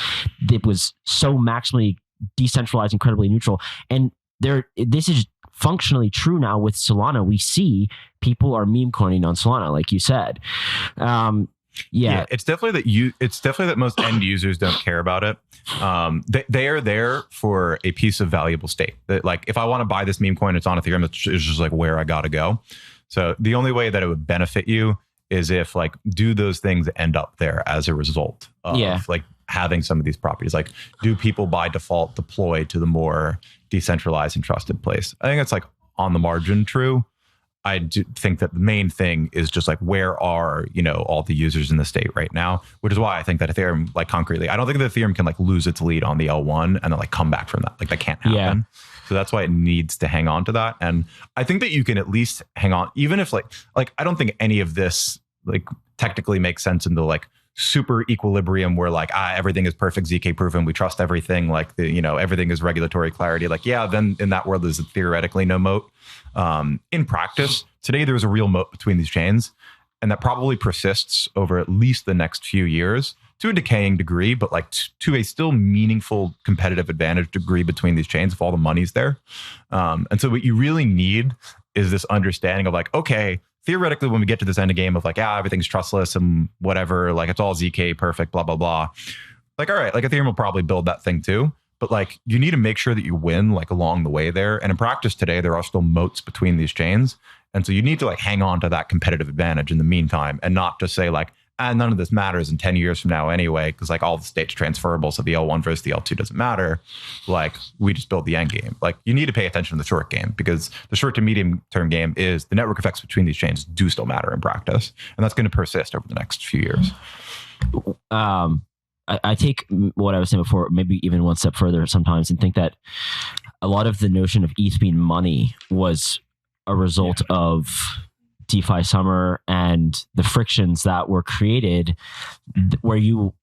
it was so maximally decentralized, incredibly neutral. And this is functionally true now with Solana. We see people are meme coining on Solana, like you said. Yeah, it's definitely that most end users don't care about it. They are there for a piece of valuable state. That like if I want to buy this meme coin, it's on Ethereum. It's just like where I gotta go. So the only way that it would benefit you is if like do those things end up there as a result of like having some of these properties. Like do people by default deploy to the more decentralized and trusted place? I think it's like on the margin true. I do think that the main thing is just like where are all the users in the state right now, which is why I think that Ethereum, like concretely, I don't think that Ethereum can like lose its lead on the L1 and then like come back from that. Like that can't happen. Yeah. So that's why it needs to hang on to that. And I think that you can at least hang on, even if like I don't think any of this like technically makes sense in the like super equilibrium where like everything is perfect ZK proof and we trust everything, like the everything is regulatory clarity. Like then in that world there's theoretically no moat. In practice today there's a real moat between these chains, and that probably persists over at least the next few years to a decaying degree, but like to a still meaningful competitive advantage degree between these chains if all the money's there. And so what you really need is this understanding of like, okay, theoretically, when we get to this end game of like, everything's trustless and whatever, like it's all ZK perfect, blah, blah, blah. Like, all right, like Ethereum will probably build that thing too. But like, you need to make sure that you win like along the way there. And in practice today, there are still moats between these chains. And so you need to like hang on to that competitive advantage in the meantime and not just say like, none of this matters in 10 years from now anyway, because like all the state's transferable. So the L1 versus the L2 doesn't matter. Like we just build the end game. Like you need to pay attention to the short game, because the short to medium term game is the network effects between these chains do still matter in practice. And that's going to persist over the next few years. I take what I was saying before, maybe even one step further sometimes, and think that a lot of the notion of ETH being money was a result of DeFi summer and the frictions that were created where you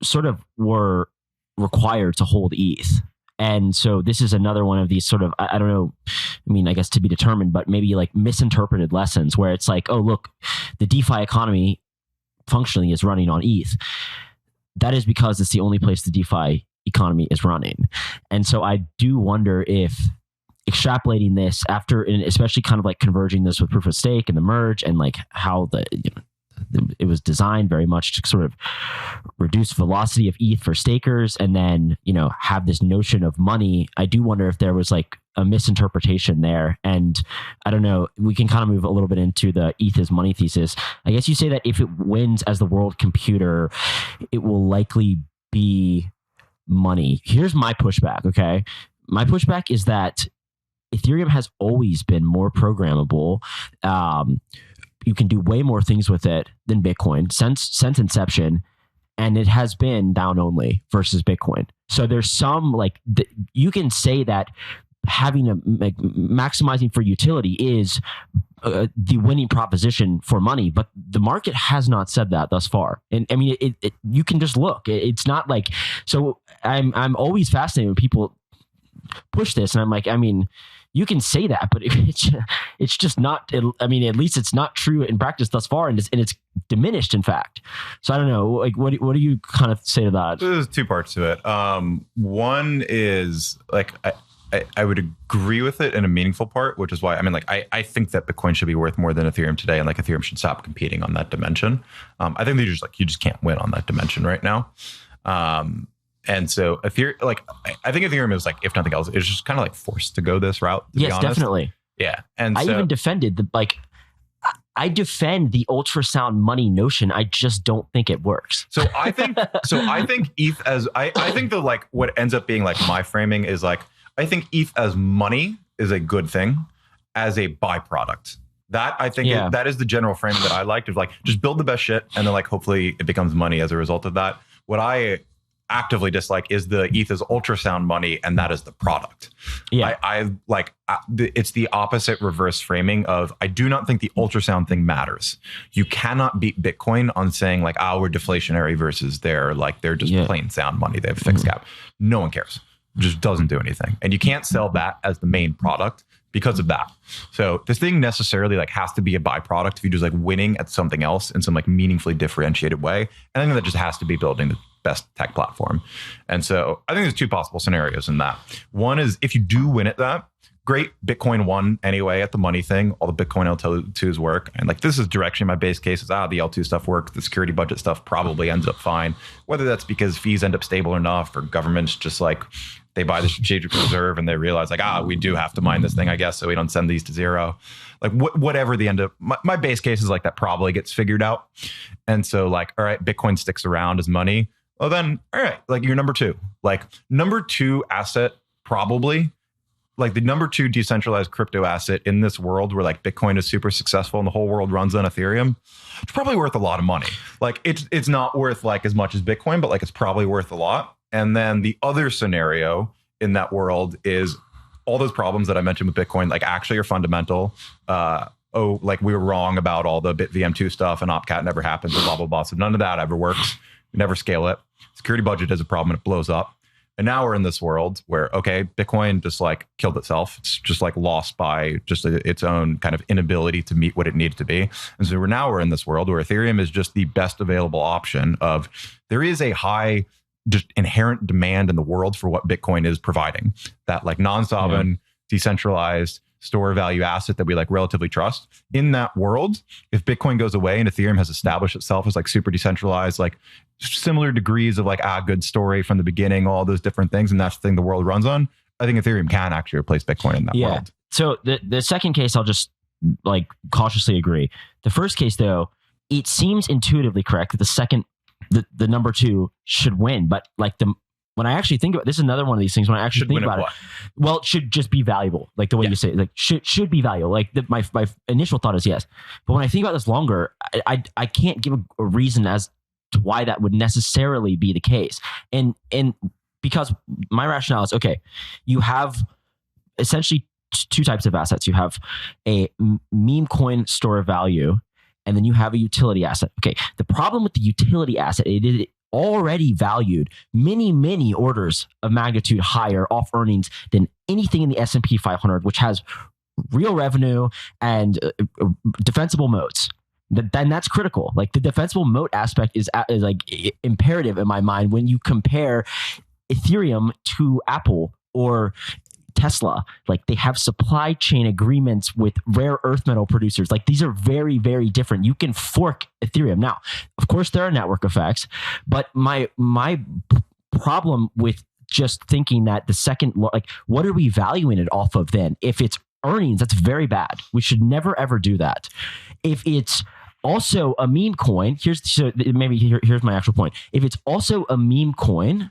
sort of were required to hold ETH. And so this is another one of these sort of, I don't know, I mean, I guess to be determined, but maybe like misinterpreted lessons where it's like, oh, look, the DeFi economy functionally is running on ETH. That is because it's the only place the DeFi economy is running. And so I do wonder if extrapolating this after, and especially kind of like converging this with proof of stake and the merge and like how it was designed very much to sort of reduce velocity of ETH for stakers and then, have this notion of money. I do wonder if there was like a misinterpretation there. And I don't know, we can kind of move a little bit into the ETH is money thesis. I guess you say that if it wins as the world computer, it will likely be money. Here's my pushback, okay? My pushback is that Ethereum has always been more programmable. You can do way more things with it than Bitcoin since inception, and it has been down only versus Bitcoin. So there's some you can say that having maximizing for utility is the winning proposition for money, but the market has not said that thus far. And I mean, it you can just look. It's not like, so I'm always fascinated when people push this, and I'm like, I mean, you can say that, but it's just not. I mean, at least it's not true in practice thus far, and it's diminished, in fact. So I don't know. Like, what do you kind of say to that? There's two parts to it. One is like I would agree with it in a meaningful part, which is why I think that Bitcoin should be worth more than Ethereum today, and like Ethereum should stop competing on that dimension. I think you just can't win on that dimension right now. And so Ethereum, I think Ethereum is if nothing else, it's just kind of forced to go this route. Yes, definitely. Yeah. And I even defended I defend the ultrasound money notion. I just don't think it works. So I think ETH as, I think what ends up being my framing is I think ETH as money is a good thing as a byproduct. That I think that is the general framing that I liked of just build the best shit and then hopefully it becomes money as a result of that. What I actively dislike is the ETH is ultrasound money and that is the product. Yeah, it's the opposite reverse framing of I do not think the ultrasound thing matters. You cannot beat Bitcoin on saying we're deflationary versus they're just plain sound money. They have a fixed cap. No one cares. It just doesn't do anything, and you can't sell that as the main product because of that. So this thing necessarily has to be a byproduct if you're just winning at something else in some meaningfully differentiated way. And I think that just has to be building the best tech platform. And so I think there's two possible scenarios in that. One is if you do win at that, great, Bitcoin won anyway at the money thing. All the Bitcoin L2s work. And this is direction my base case is, the L2 stuff works. The security budget stuff probably ends up fine. Whether that's because fees end up stable enough or governments just they buy the strategic reserve and they realize we do have to mine this thing, I guess, so we don't send these to zero. Whatever the end of my base case is that probably gets figured out. And so all right, Bitcoin sticks around as money. Well then, all right, you're number two. Number two asset probably, the number two decentralized crypto asset in this world where Bitcoin is super successful and the whole world runs on Ethereum, it's probably worth a lot of money. It's not worth as much as Bitcoin, but it's probably worth a lot. And then the other scenario in that world is all those problems that I mentioned with Bitcoin, actually are fundamental. We were wrong about all the BitVM2 stuff and OpCat never happens and blah, blah, blah. So none of that ever works. You never scale it. Security budget is a problem and it blows up. And now we're in this world where, okay, Bitcoin just killed itself. It's just lost by just its own kind of inability to meet what it needed to be. And so we're in this world where Ethereum is just the best available option of there is a high just inherent demand in the world for what Bitcoin is providing. That non-sovereign, decentralized store value asset that we relatively trust. In that world, if Bitcoin goes away and Ethereum has established itself as super decentralized, similar degrees of good story from the beginning, all those different things, and that's the thing the world runs on, I think Ethereum can actually replace Bitcoin in that world. So the second case, I'll just cautiously agree. The first case though, it seems intuitively correct that the second, the number two should win, but when I actually think about this is another one of these things when I actually think about it, well, it should just be valuable. The way you say it, should be valuable. My initial thought is yes. But when I think about this longer, I can't give a reason as why that would necessarily be the case. And because my rationale is, okay, you have essentially two types of assets. You have a meme coin store of value, and then you have a utility asset. Okay, the problem with the utility asset, it is already valued many orders of magnitude higher off earnings than anything in the S&P 500, which has real revenue and defensible moats. Then that's critical. Like the defensible moat aspect is like imperative in my mind when you compare Ethereum to Apple or Tesla. Like they have supply chain agreements with rare earth metal producers. Like these are very, very different. You can fork Ethereum. Now, of course, there are network effects, but my problem with just thinking that the second, like, what are we valuing it off of then? If it's earnings, that's very bad. We should never, ever do that. If it's also a meme coin, here's my actual point. If it's also a meme coin,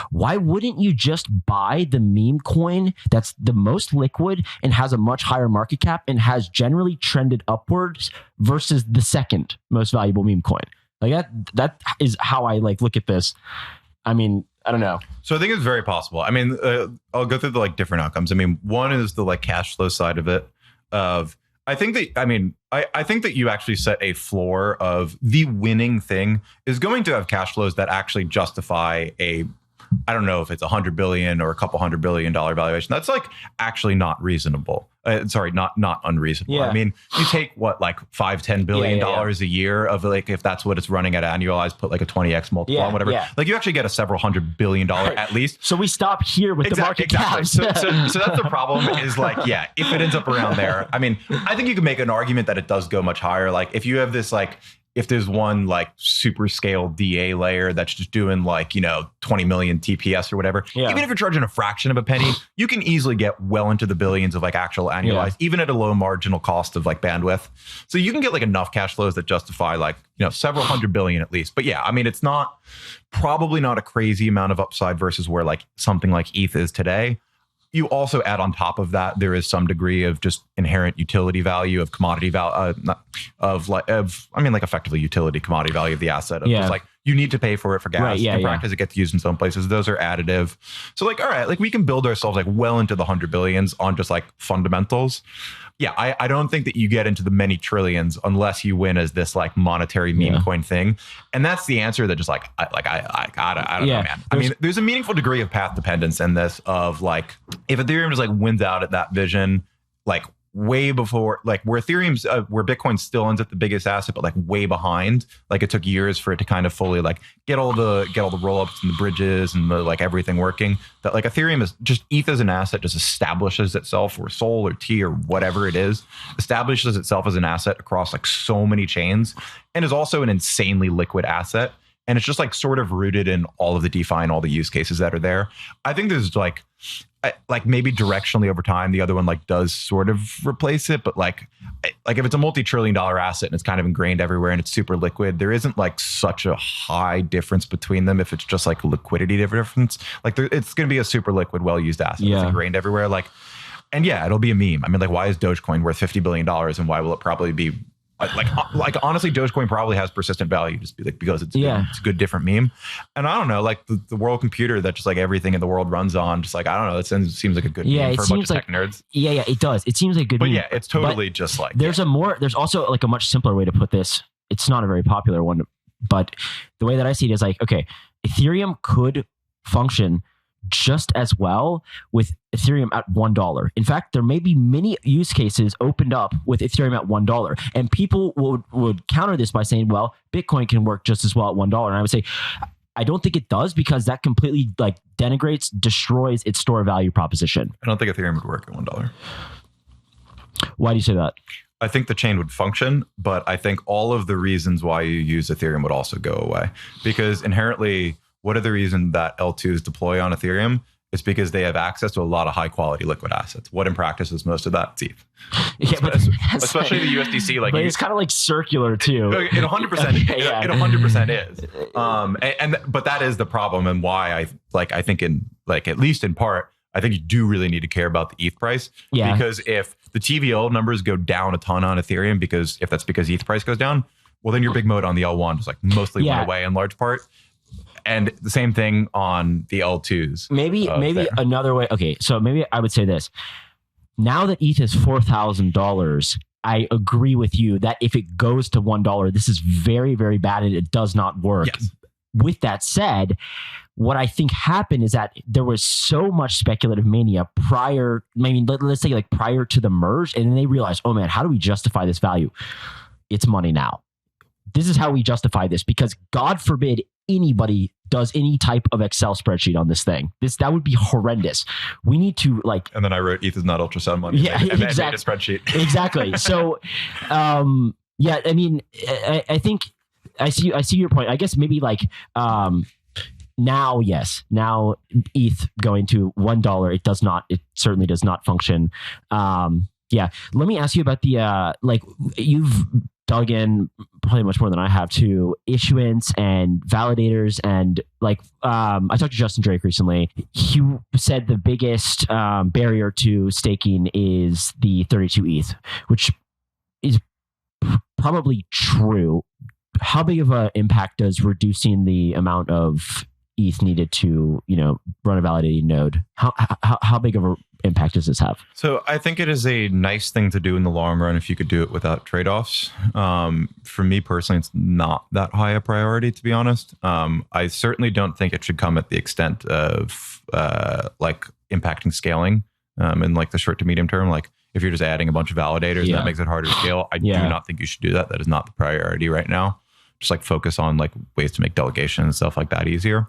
why wouldn't you just buy the meme coin that's the most liquid and has a much higher market cap and has generally trended upwards versus the second most valuable meme coin? Like that is how I like look at this. I mean, I don't know. So I think it's very possible. I mean, I'll go through the like different outcomes. I mean, one is the like cash flow side of it. I think that you actually set a floor of the winning thing is going to have cash flows that actually justify I don't know if it's $100 billion or a couple $100 billion valuation. That's like actually not reasonable. Not unreasonable. Yeah. I mean, you take what, like $5-10 billion a year of like, if that's what it's running at annualized, put like a 20x multiple on whatever. Yeah. Like you actually get a several $100 billion at least. So we stop here with the market caps. So that's the problem is like, yeah, if it ends up around there, I mean, I think you can make an argument that it does go much higher. Like if you have this like, if there's one like super scale DA layer that's just doing like, 20 million TPS or whatever, even if you're charging a fraction of a penny, you can easily get well into the billions of like actual annualized, even at a low marginal cost of like bandwidth. So you can get like enough cash flows that justify like, several $100 billion at least. But yeah, I mean, it's probably not a crazy amount of upside versus where like something like ETH is today. You also add on top of that, there is some degree of just inherent utility value of commodity value effectively utility commodity value of the asset. Of just like you need to pay for it for gas. Right, in practice, it gets used in some places. Those are additive. So like, all right, like we can build ourselves like well into the $100 billions on just like fundamentals. Yeah, I don't think that you get into the many trillions unless you win as this like monetary meme coin thing. And that's the answer that just like, I don't know, man. I mean, there's a meaningful degree of path dependence in this of like, if Ethereum just like wins out at that vision, like way before, like where Ethereum's, where Bitcoin still ends up the biggest asset, but like way behind, like it took years for it to kind of fully like get all the rollups and the bridges and the like everything working. That like Ethereum is just ETH as an asset just establishes itself, or Sol or T or whatever it is, establishes itself as an asset across like so many chains, and is also an insanely liquid asset. And it's just like sort of rooted in all of the DeFi and all the use cases that are there. I think there's like maybe directionally over time, the other one like does sort of replace it. But like if it's a multi-trillion-dollar asset and it's kind of ingrained everywhere and it's super liquid, there isn't like such a high difference between them. If it's just like liquidity difference, like it's going to be a super liquid, well-used asset. It's ingrained everywhere. Like, and yeah, it'll be a meme. I mean, like, why is Dogecoin worth $50 billion and why will it probably be like honestly, Dogecoin probably has persistent value just because it's a good different meme. And I don't know, like the world computer that just like everything in the world runs on, just like, I don't know, it seems like a good meme for a bunch of tech nerds. Yeah, it does. It seems like a good meme. But yeah, it's totally just like there's also like a much simpler way to put this. It's not a very popular one, but the way that I see it is like, okay, Ethereum could function just as well with Ethereum at $1. In fact, there may be many use cases opened up with Ethereum at $1. And people would counter this by saying, well, Bitcoin can work just as well at $1. And I would say, I don't think it does, because that completely like destroys its store value proposition. I don't think Ethereum would work at $1. Why do you say that? I think the chain would function, but I think all of the reasons why you use Ethereum would also go away, because inherently, what are the reasons that L2s deploy on Ethereum? It's because they have access to a lot of high quality liquid assets. What in practice is most of that? It's ETH. Yeah, but especially the USDC. Like, but it's kind of like circular too. It 100%. It 100% is. But that is the problem, and why I think in like at least in part, I think you do really need to care about the ETH price. Yeah. Because if the TVL numbers go down a ton on Ethereum, because ETH price goes down, well, then your big moat on the L1 is like mostly went away in large part. And the same thing on the L2s. Maybe another way. Okay, so maybe I would say this. Now that ETH is $4,000, I agree with you that if it goes to $1, this is very, very bad and it does not work. Yes. With that said, what I think happened is that there was so much speculative mania prior, let's say like prior to the merge, and then they realized, oh man, how do we justify this value? It's money now. This is how we justify this, because God forbid anybody does any type of Excel spreadsheet on this thing. That would be horrendous. We need to like. And then I wrote ETH is not ultrasound money. Yeah, and exactly. made a spreadsheet. Exactly. So, yeah, I mean, I think I see your point. I guess maybe like now, yes, now ETH going to $1, it certainly does not function. Yeah, let me ask you about the like you've dug in probably much more than I have to issuance and validators. And like, I talked to Justin Drake recently. He said the biggest barrier to staking is the 32 ETH, which is probably true. How big of an impact does reducing the amount of ETH needed to, run a validating node? How big of an impact does this have? So I think it is a nice thing to do in the long run if you could do it without trade-offs. For me personally, it's not that high a priority, to be honest. I certainly don't think it should come at the extent of like impacting scaling in like the short to medium term. Like if you're just adding a bunch of validators and that makes it harder to scale, I do not think you should do that. That is not the priority right now. Just like focus on like ways to make delegation and stuff like that easier.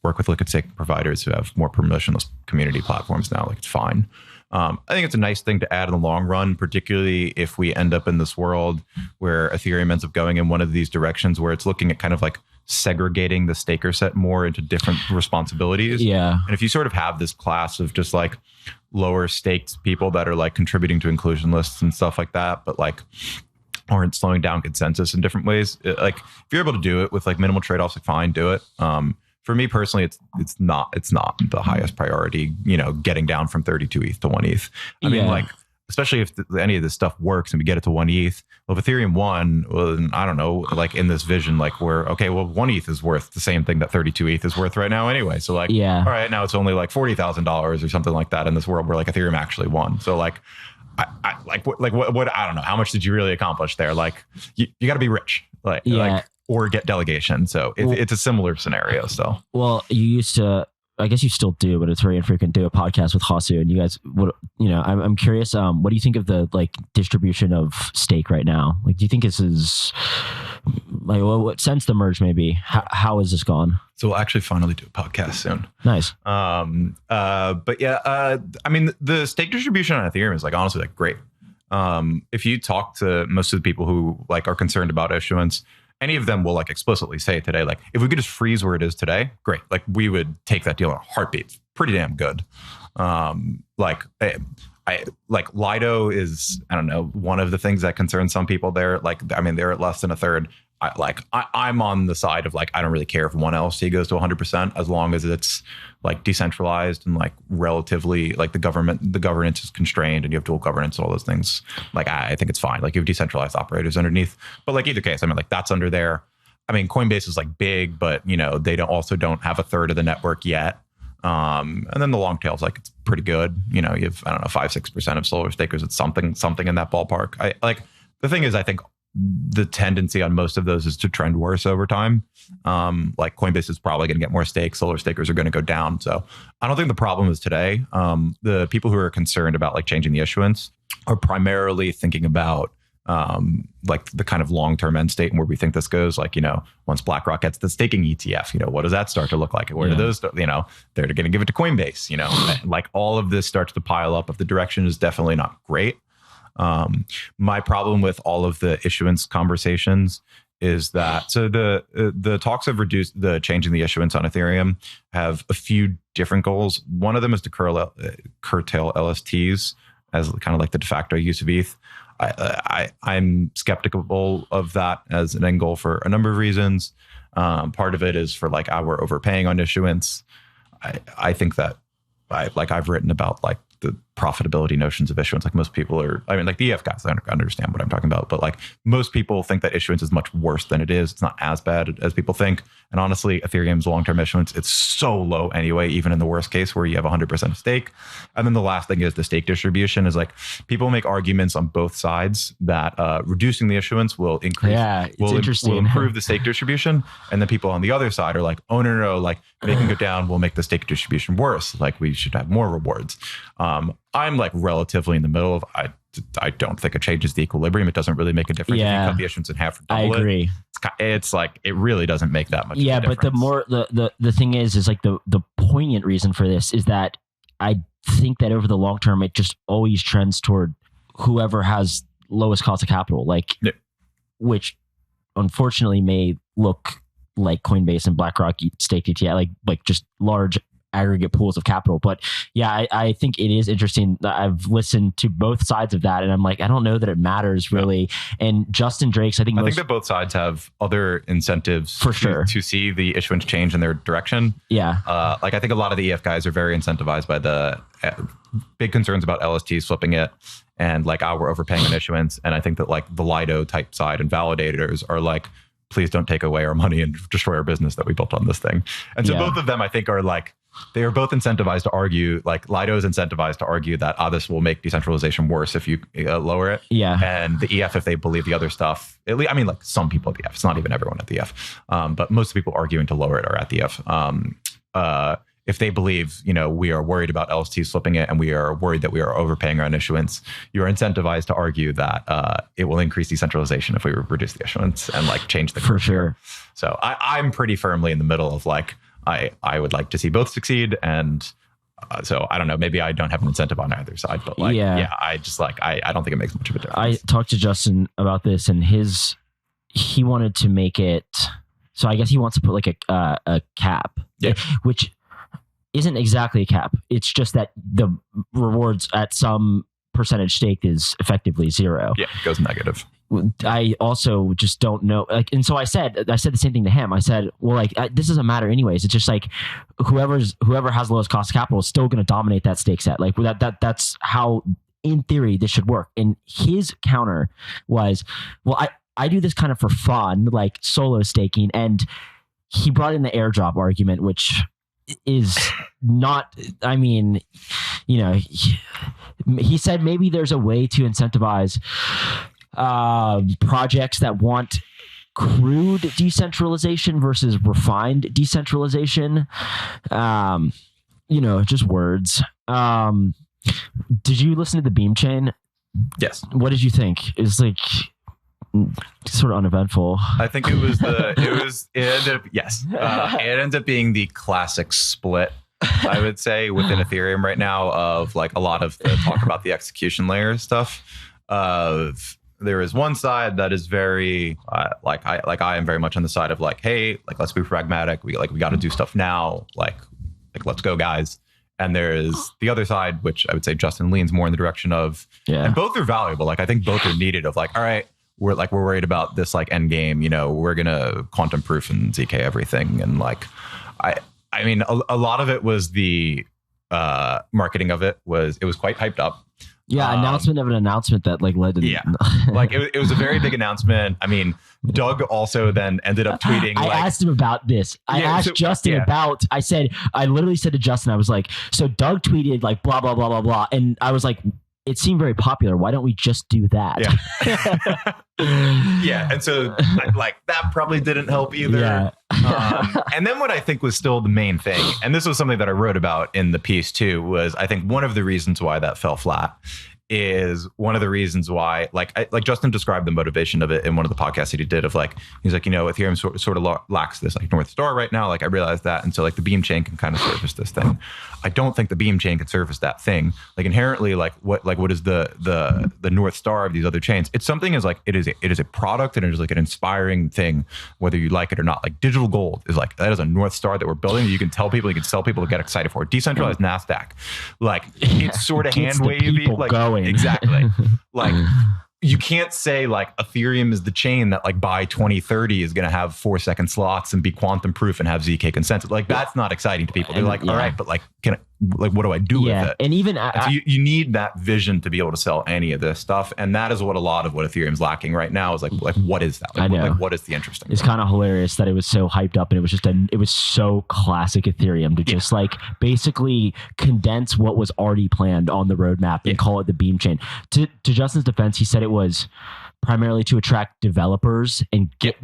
Work with liquid staking providers who have more permissionless community platforms now. Like it's fine. I think it's a nice thing to add in the long run, particularly if we end up in this world where Ethereum ends up going in one of these directions where it's looking at kind of like segregating the staker set more into different responsibilities. Yeah. And if you sort of have this class of just like lower staked people that are like contributing to inclusion lists and stuff like that, but like aren't slowing down consensus in different ways. Like if you're able to do it with like minimal trade-offs, like fine, do it. For me personally, it's not the highest priority, getting down from 32 ETH to 1 ETH. I mean, like, especially if any of this stuff works and we get it to 1 ETH. Well, if Ethereum won, well, then, I don't know, like in this vision, like we're, okay, well, 1 ETH is worth the same thing that 32 ETH is worth right now anyway. So like, all right, now it's only like $40,000 or something like that in this world where like Ethereum actually won. So like, what I don't know. How much did you really accomplish there? Like you got to be rich, like or get delegation. So it's a similar scenario still. Well, you used to, I guess you still do, but it's very infrequent, do a podcast with Hasu, and you guys would, I'm curious, what do you think of the like distribution of stake right now? Like, do you think this is like, what since the merge maybe, how has this gone? So we'll actually finally do a podcast soon. Nice. But yeah, I mean, the stake distribution on Ethereum is like honestly like great. If you talk to most of the people who like are concerned about issuance, any of them will like explicitly say today, like if we could just freeze where it is today, great. Like we would take that deal in a heartbeat. It's pretty damn good. Like Lido is, I don't know, one of the things that concerns some people there. Like, I mean, they're at less than a third. I'm on the side of like, I don't really care if one LLC goes to 100% as long as it's like decentralized and like relatively like the governance is constrained and you have dual governance and all those things. Like, I think it's fine. Like you have decentralized operators underneath, but like either case, I mean, like that's under there. I mean, Coinbase is like big, but they don't have a third of the network yet. And then the long tail is like, it's pretty good. You have, I don't know, 5-6% of solar stakers. It's something in that ballpark. The thing is, I think the tendency on most of those is to trend worse over time. Like Coinbase is probably going to get more stakes. Solar stakers are going to go down. So I don't think the problem is today. The people who are concerned about like changing the issuance are primarily thinking about like the kind of long-term end state and where we think this goes. Like, once BlackRock gets the staking ETF, what does that start to look like? Where do those, they're going to give it to Coinbase, like all of this starts to pile up. If the direction is definitely not great. My problem with all of the issuance conversations is that, so the talks of changing the issuance on Ethereum have a few different goals. One of them is to curtail LSTs as kind of like the de facto use of ETH. I'm skeptical of that as an end goal for a number of reasons. Part of it is for like we're overpaying on issuance. I think that I've written about like the profitability notions of issuance. Like most people are, I mean, like the EF guys, I understand what I'm talking about, but like most people think that issuance is much worse than it is. It's not as bad as people think. And honestly, Ethereum's long-term issuance, it's so low anyway, even in the worst case where you have 100% stake. And then the last thing is the stake distribution is like people make arguments on both sides that reducing the issuance will increase, will improve the stake distribution. And then people on the other side are like, oh, no, like making it down will make the stake distribution worse. Like we should have more rewards. I'm like relatively in the middle of, I don't think it changes the equilibrium. It doesn't really make a difference if you cut the issuance in half or double I agree. It's like, it really doesn't make that much of a difference. But the more, the thing is like the poignant reason for this is that I think that over the long term, it just always trends toward whoever has lowest cost of capital, like, which unfortunately may look like Coinbase and BlackRock stake ETF, like just large aggregate pools of capital. But yeah, I think it is interesting that I've listened to both sides of that, and I'm like, I don't know that it matters really. And Justin Drake's, I think that both sides have other incentives for sure to see the issuance change in their direction. Like I think a lot of the EF guys are very incentivized by the big concerns about LSTs flipping it, and like, we're overpaying on issuance. And I think that like the Lido type side and validators are like, please don't take away our money and destroy our business that we built on this thing. And so both of them, I think, are like, they are both incentivized to argue, like Lido is incentivized to argue that this will make decentralization worse if you lower it. And the EF, if they believe the other stuff, at least, I mean, like some people at the EF, it's not even everyone at the EF, but most people arguing to lower it are at the EF. If they believe, we are worried about LST slipping it and we are worried that we are overpaying on issuance, you're incentivized to argue that it will increase decentralization if we reduce the issuance and like change the curve. For sure. So I'm pretty firmly in the middle of like, I would like to see both succeed. And so I don't know, maybe I don't have an incentive on either side, but like, I just like, I don't think it makes much of a difference. I talked to Justin about this, and he wanted to make it, so I guess he wants to put like a cap, which isn't exactly a cap. It's just that the rewards at some percentage stake is effectively zero. Yeah, it goes negative. I also just don't know. Like, and so I said the same thing to him. I said, well, like this doesn't matter anyways. It's just like whoever has lowest cost of capital is still going to dominate that stake set. Like that's how, in theory, this should work. And his counter was, well, I do this kind of for fun, like solo staking. And he brought in the airdrop argument, which is not, I mean, he said maybe there's a way to incentivize projects that want crude decentralization versus refined decentralization. Just words. Did you listen to the Beamchain? Yes. What did you think? It's like sort of uneventful. I think it ended up being the classic split, I would say, within Ethereum right now, of like a lot of the talk about the execution layer stuff. There is one side that is very I am very much on the side of like, hey, like let's be pragmatic. We got to do stuff now. Like let's go, guys. And there's the other side, which I would say Justin leans more in the direction of, and both are valuable. Like I think both are needed. Of like, all right, we're worried about this like end game. We're gonna quantum proof and ZK everything. And like, I mean, a lot of it was the marketing of it was quite hyped up. Yeah, announcement of an announcement that like led to like it was a very big announcement. I mean, Doug also then ended up tweeting. I asked him about this. I asked Justin about. I literally said to Justin, I was like, so Doug tweeted like blah blah blah blah blah, and I was like, it seemed very popular. Why don't we just do that? Yeah, and so like that probably didn't help either. Yeah. And then what I think was still the main thing, and this was something that I wrote about in the piece too, was I think one of the reasons why that fell flat is one of the reasons why, like Justin described the motivation of it in one of the podcasts that he did of like, he's like, Ethereum sort of lacks this like North Star right now. Like I realized that. And so like the Beamchain can kind of surface this thing. I don't think the Beamchain can surface that thing. Like inherently, what is the North Star of these other chains? It's something is like, it is a product and it is like an inspiring thing, whether you like it or not. Like digital gold is like, that is a North Star that we're building that you can tell people, you can sell people to get excited for. Decentralized NASDAQ. Like it's sort of hand wavy. Like going. Exactly. Like you can't say like Ethereum is the chain that like by 2030 is going to have 4-second slots and be quantum proof and have ZK consensus. Like that's not exciting to people. They're like, all right, but like, what do I do with it? And even so you need that vision to be able to sell any of this stuff. And that is what a lot of what Ethereum's lacking right now is like what is that? What is the interesting? It's kind of hilarious that it was so hyped up and it was just it was so classic Ethereum to just like basically condense what was already planned on the roadmap and call it the Beamchain. To Justin's defense, he said it was primarily to attract developers and get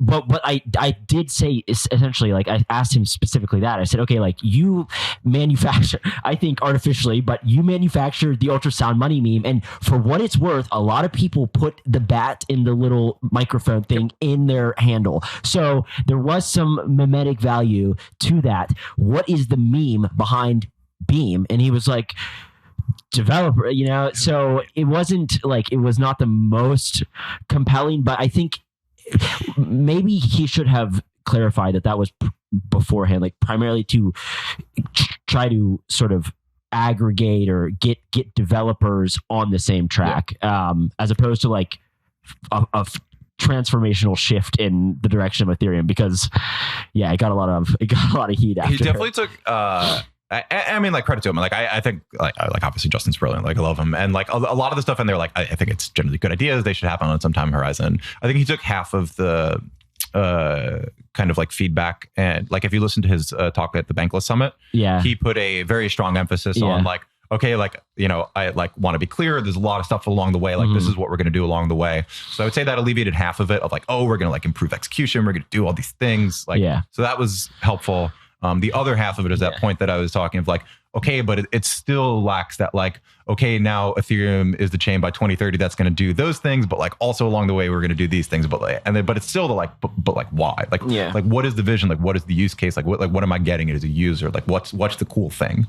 but I did say essentially, like, I asked him specifically that. I said, okay, like, you manufacture, I think artificially, but you manufactured the ultrasound money meme, and for what it's worth, a lot of people put the bat in the little microphone thing in their handle. So there was some mimetic value to that. What is the meme behind Beam? And he was like, developer, so it wasn't like, it was not the most compelling, but I think maybe he should have clarified that was beforehand, like primarily to try to sort of aggregate or get developers on the same track, as opposed to like a transformational shift in the direction of Ethereum, because it got a lot of heat after. He definitely took I mean, like, credit to him. Like, I think, like obviously Justin's brilliant. Like, I love him, and like a lot of the stuff in there, like, I think it's generally good ideas. They should happen on some time horizon. I think he took half of the kind of like feedback, and like if you listen to his talk at the Bankless Summit, he put a very strong emphasis on like, okay, like, I like want to be clear. There's a lot of stuff along the way. Like, this is what we're going to do along the way. So I would say that alleviated half of it of like, oh, we're going to like improve execution. We're going to do all these things. Like, so that was helpful. The other half of it is that point that I was talking of like, okay, but it still lacks that like, okay, now Ethereum is the chain by 2030 that's going to do those things, but like also along the way we're going to do these things, but like, but it's still the like, but like why? Like, like what is the vision? Like what is the use case? Like what am I getting as a user? Like what's the cool thing?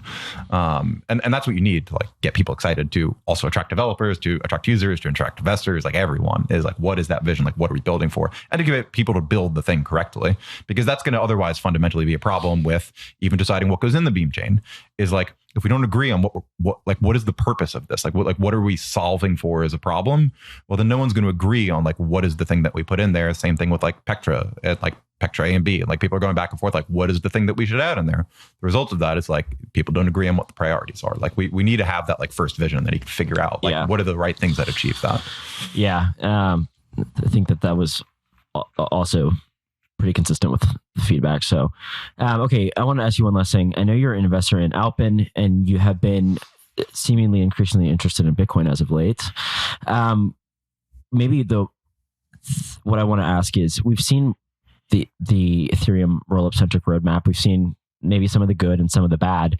And that's what you need to like get people excited, to also attract developers, to attract users, to attract investors. Like everyone is like, what is that vision? Like what are we building for? And to give people to build the thing correctly, because that's going to otherwise fundamentally be a problem with even deciding what goes in the Beam chain. Is like, if we don't agree on what is the purpose of this? Like what are we solving for as a problem? Well, then no one's going to agree on like, what is the thing that we put in there? Same thing with like Pectra, like Pectra A and B. And like people are going back and forth, like, what is the thing that we should add in there? The result of that is like, people don't agree on what the priorities are. Like we need to have that like first vision that you can figure out, like, what are the right things that achieve that? I think that was also pretty consistent with the feedback. So, okay, I want to ask you one last thing. I know you're an investor in Alpin, and you have been seemingly increasingly interested in Bitcoin as of late. Maybe what I want to ask is, we've seen the Ethereum rollup centric roadmap. We've seen maybe some of the good and some of the bad.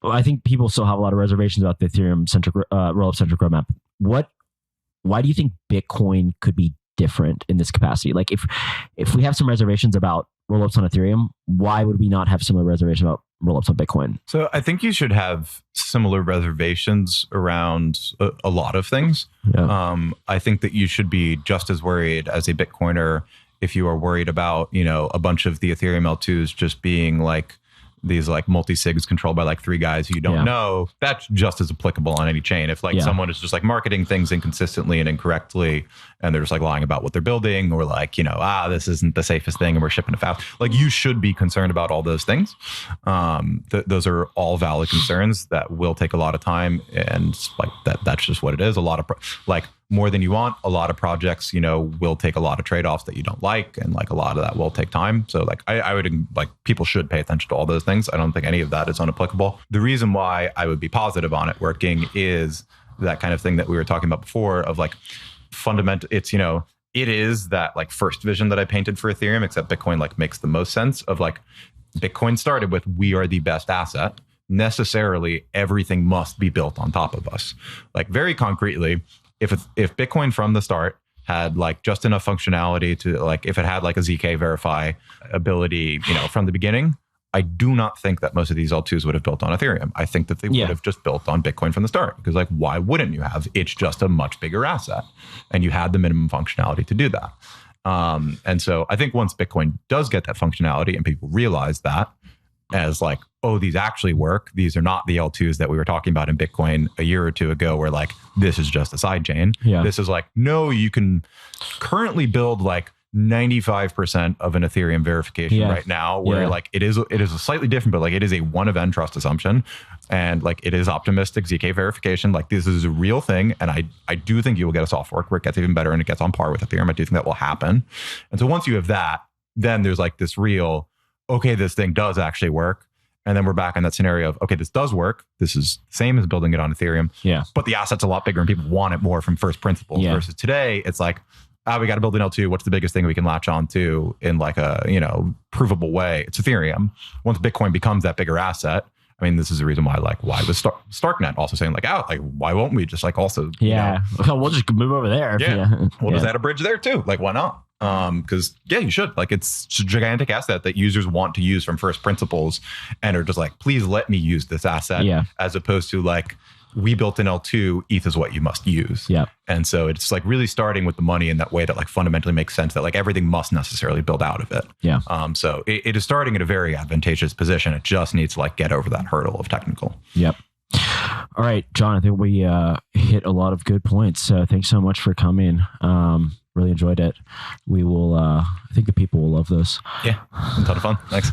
I think people still have a lot of reservations about the Ethereum centric rollup centric roadmap. Why do you think Bitcoin could be different in this capacity? Like if we have some reservations about rollups on Ethereum, why would we not have similar reservations about rollups on Bitcoin? So I think you should have similar reservations around a lot of things. I think that you should be just as worried as a Bitcoiner if you are worried about, a bunch of the Ethereum L2s just being like these like multi-sigs controlled by like three guys who you don't know. That's just as applicable on any chain. If like someone is just like marketing things inconsistently and incorrectly, and they're just like lying about what they're building, or like, this isn't the safest thing and we're shipping it fast. Like you should be concerned about all those things. Those are all valid concerns that will take a lot of time, and like that's just what it is. A lot of like more than you want. A lot of projects, will take a lot of trade-offs that you don't like, and like a lot of that will take time. So like I would like, people should pay attention to all those things. I don't think any of that is unapplicable. The reason why I would be positive on it working is that kind of thing that we were talking about before of like fundamental. It's, it is that like first vision that I painted for Ethereum, except Bitcoin like makes the most sense of like, Bitcoin started with, we are the best asset. Necessarily everything must be built on top of us. Like very concretely, if Bitcoin from the start had like just enough functionality to like, if it had like a ZK verify ability, from the beginning, I do not think that most of these L2s would have built on Ethereum. I think that they would have just built on Bitcoin from the start, because like, why wouldn't you have? It's just a much bigger asset, and you had the minimum functionality to do that. And so I think once Bitcoin does get that functionality and people realize that as like, oh, these actually work. These are not the L2s that we were talking about in Bitcoin a year or two ago, where like, this is just a side chain. This is like, no, you can currently build like 95% of an Ethereum verification right now, where like it is a slightly different, but like it is a one of n trust assumption, and like it is optimistic ZK verification. Like this is a real thing, and I do think you will get a soft fork where it gets even better and it gets on par with Ethereum. I do think that will happen. And so once you have that, then there's like this real, okay, this thing does actually work. And then we're back in that scenario of, okay, this does work. This is the same as building it on Ethereum. Yeah. But the asset's a lot bigger and people want it more from first principles. Yeah. Versus today, it's like, we got to build an L2. What's the biggest thing we can latch on to in like a, provable way? It's Ethereum. Once Bitcoin becomes that bigger asset, I mean, this is the reason why was Starknet also saying like, why won't we just like also, we'll just move over there. We'll just add a bridge there too. Like, why not? Because you should. Like, it's a gigantic asset that users want to use from first principles and are just like, please let me use this asset, as opposed to like, we built an L2, ETH is what you must use. Yeah. And so it's like really starting with the money in that way that like fundamentally makes sense, that like everything must necessarily build out of it. Yeah. So it is starting at a very advantageous position. It just needs to like get over that hurdle of technical. Yep. All right, Jon, I think we hit a lot of good points. So thanks so much for coming. Really enjoyed it. We will, I think the people will love this. Yeah. A ton of fun. Thanks.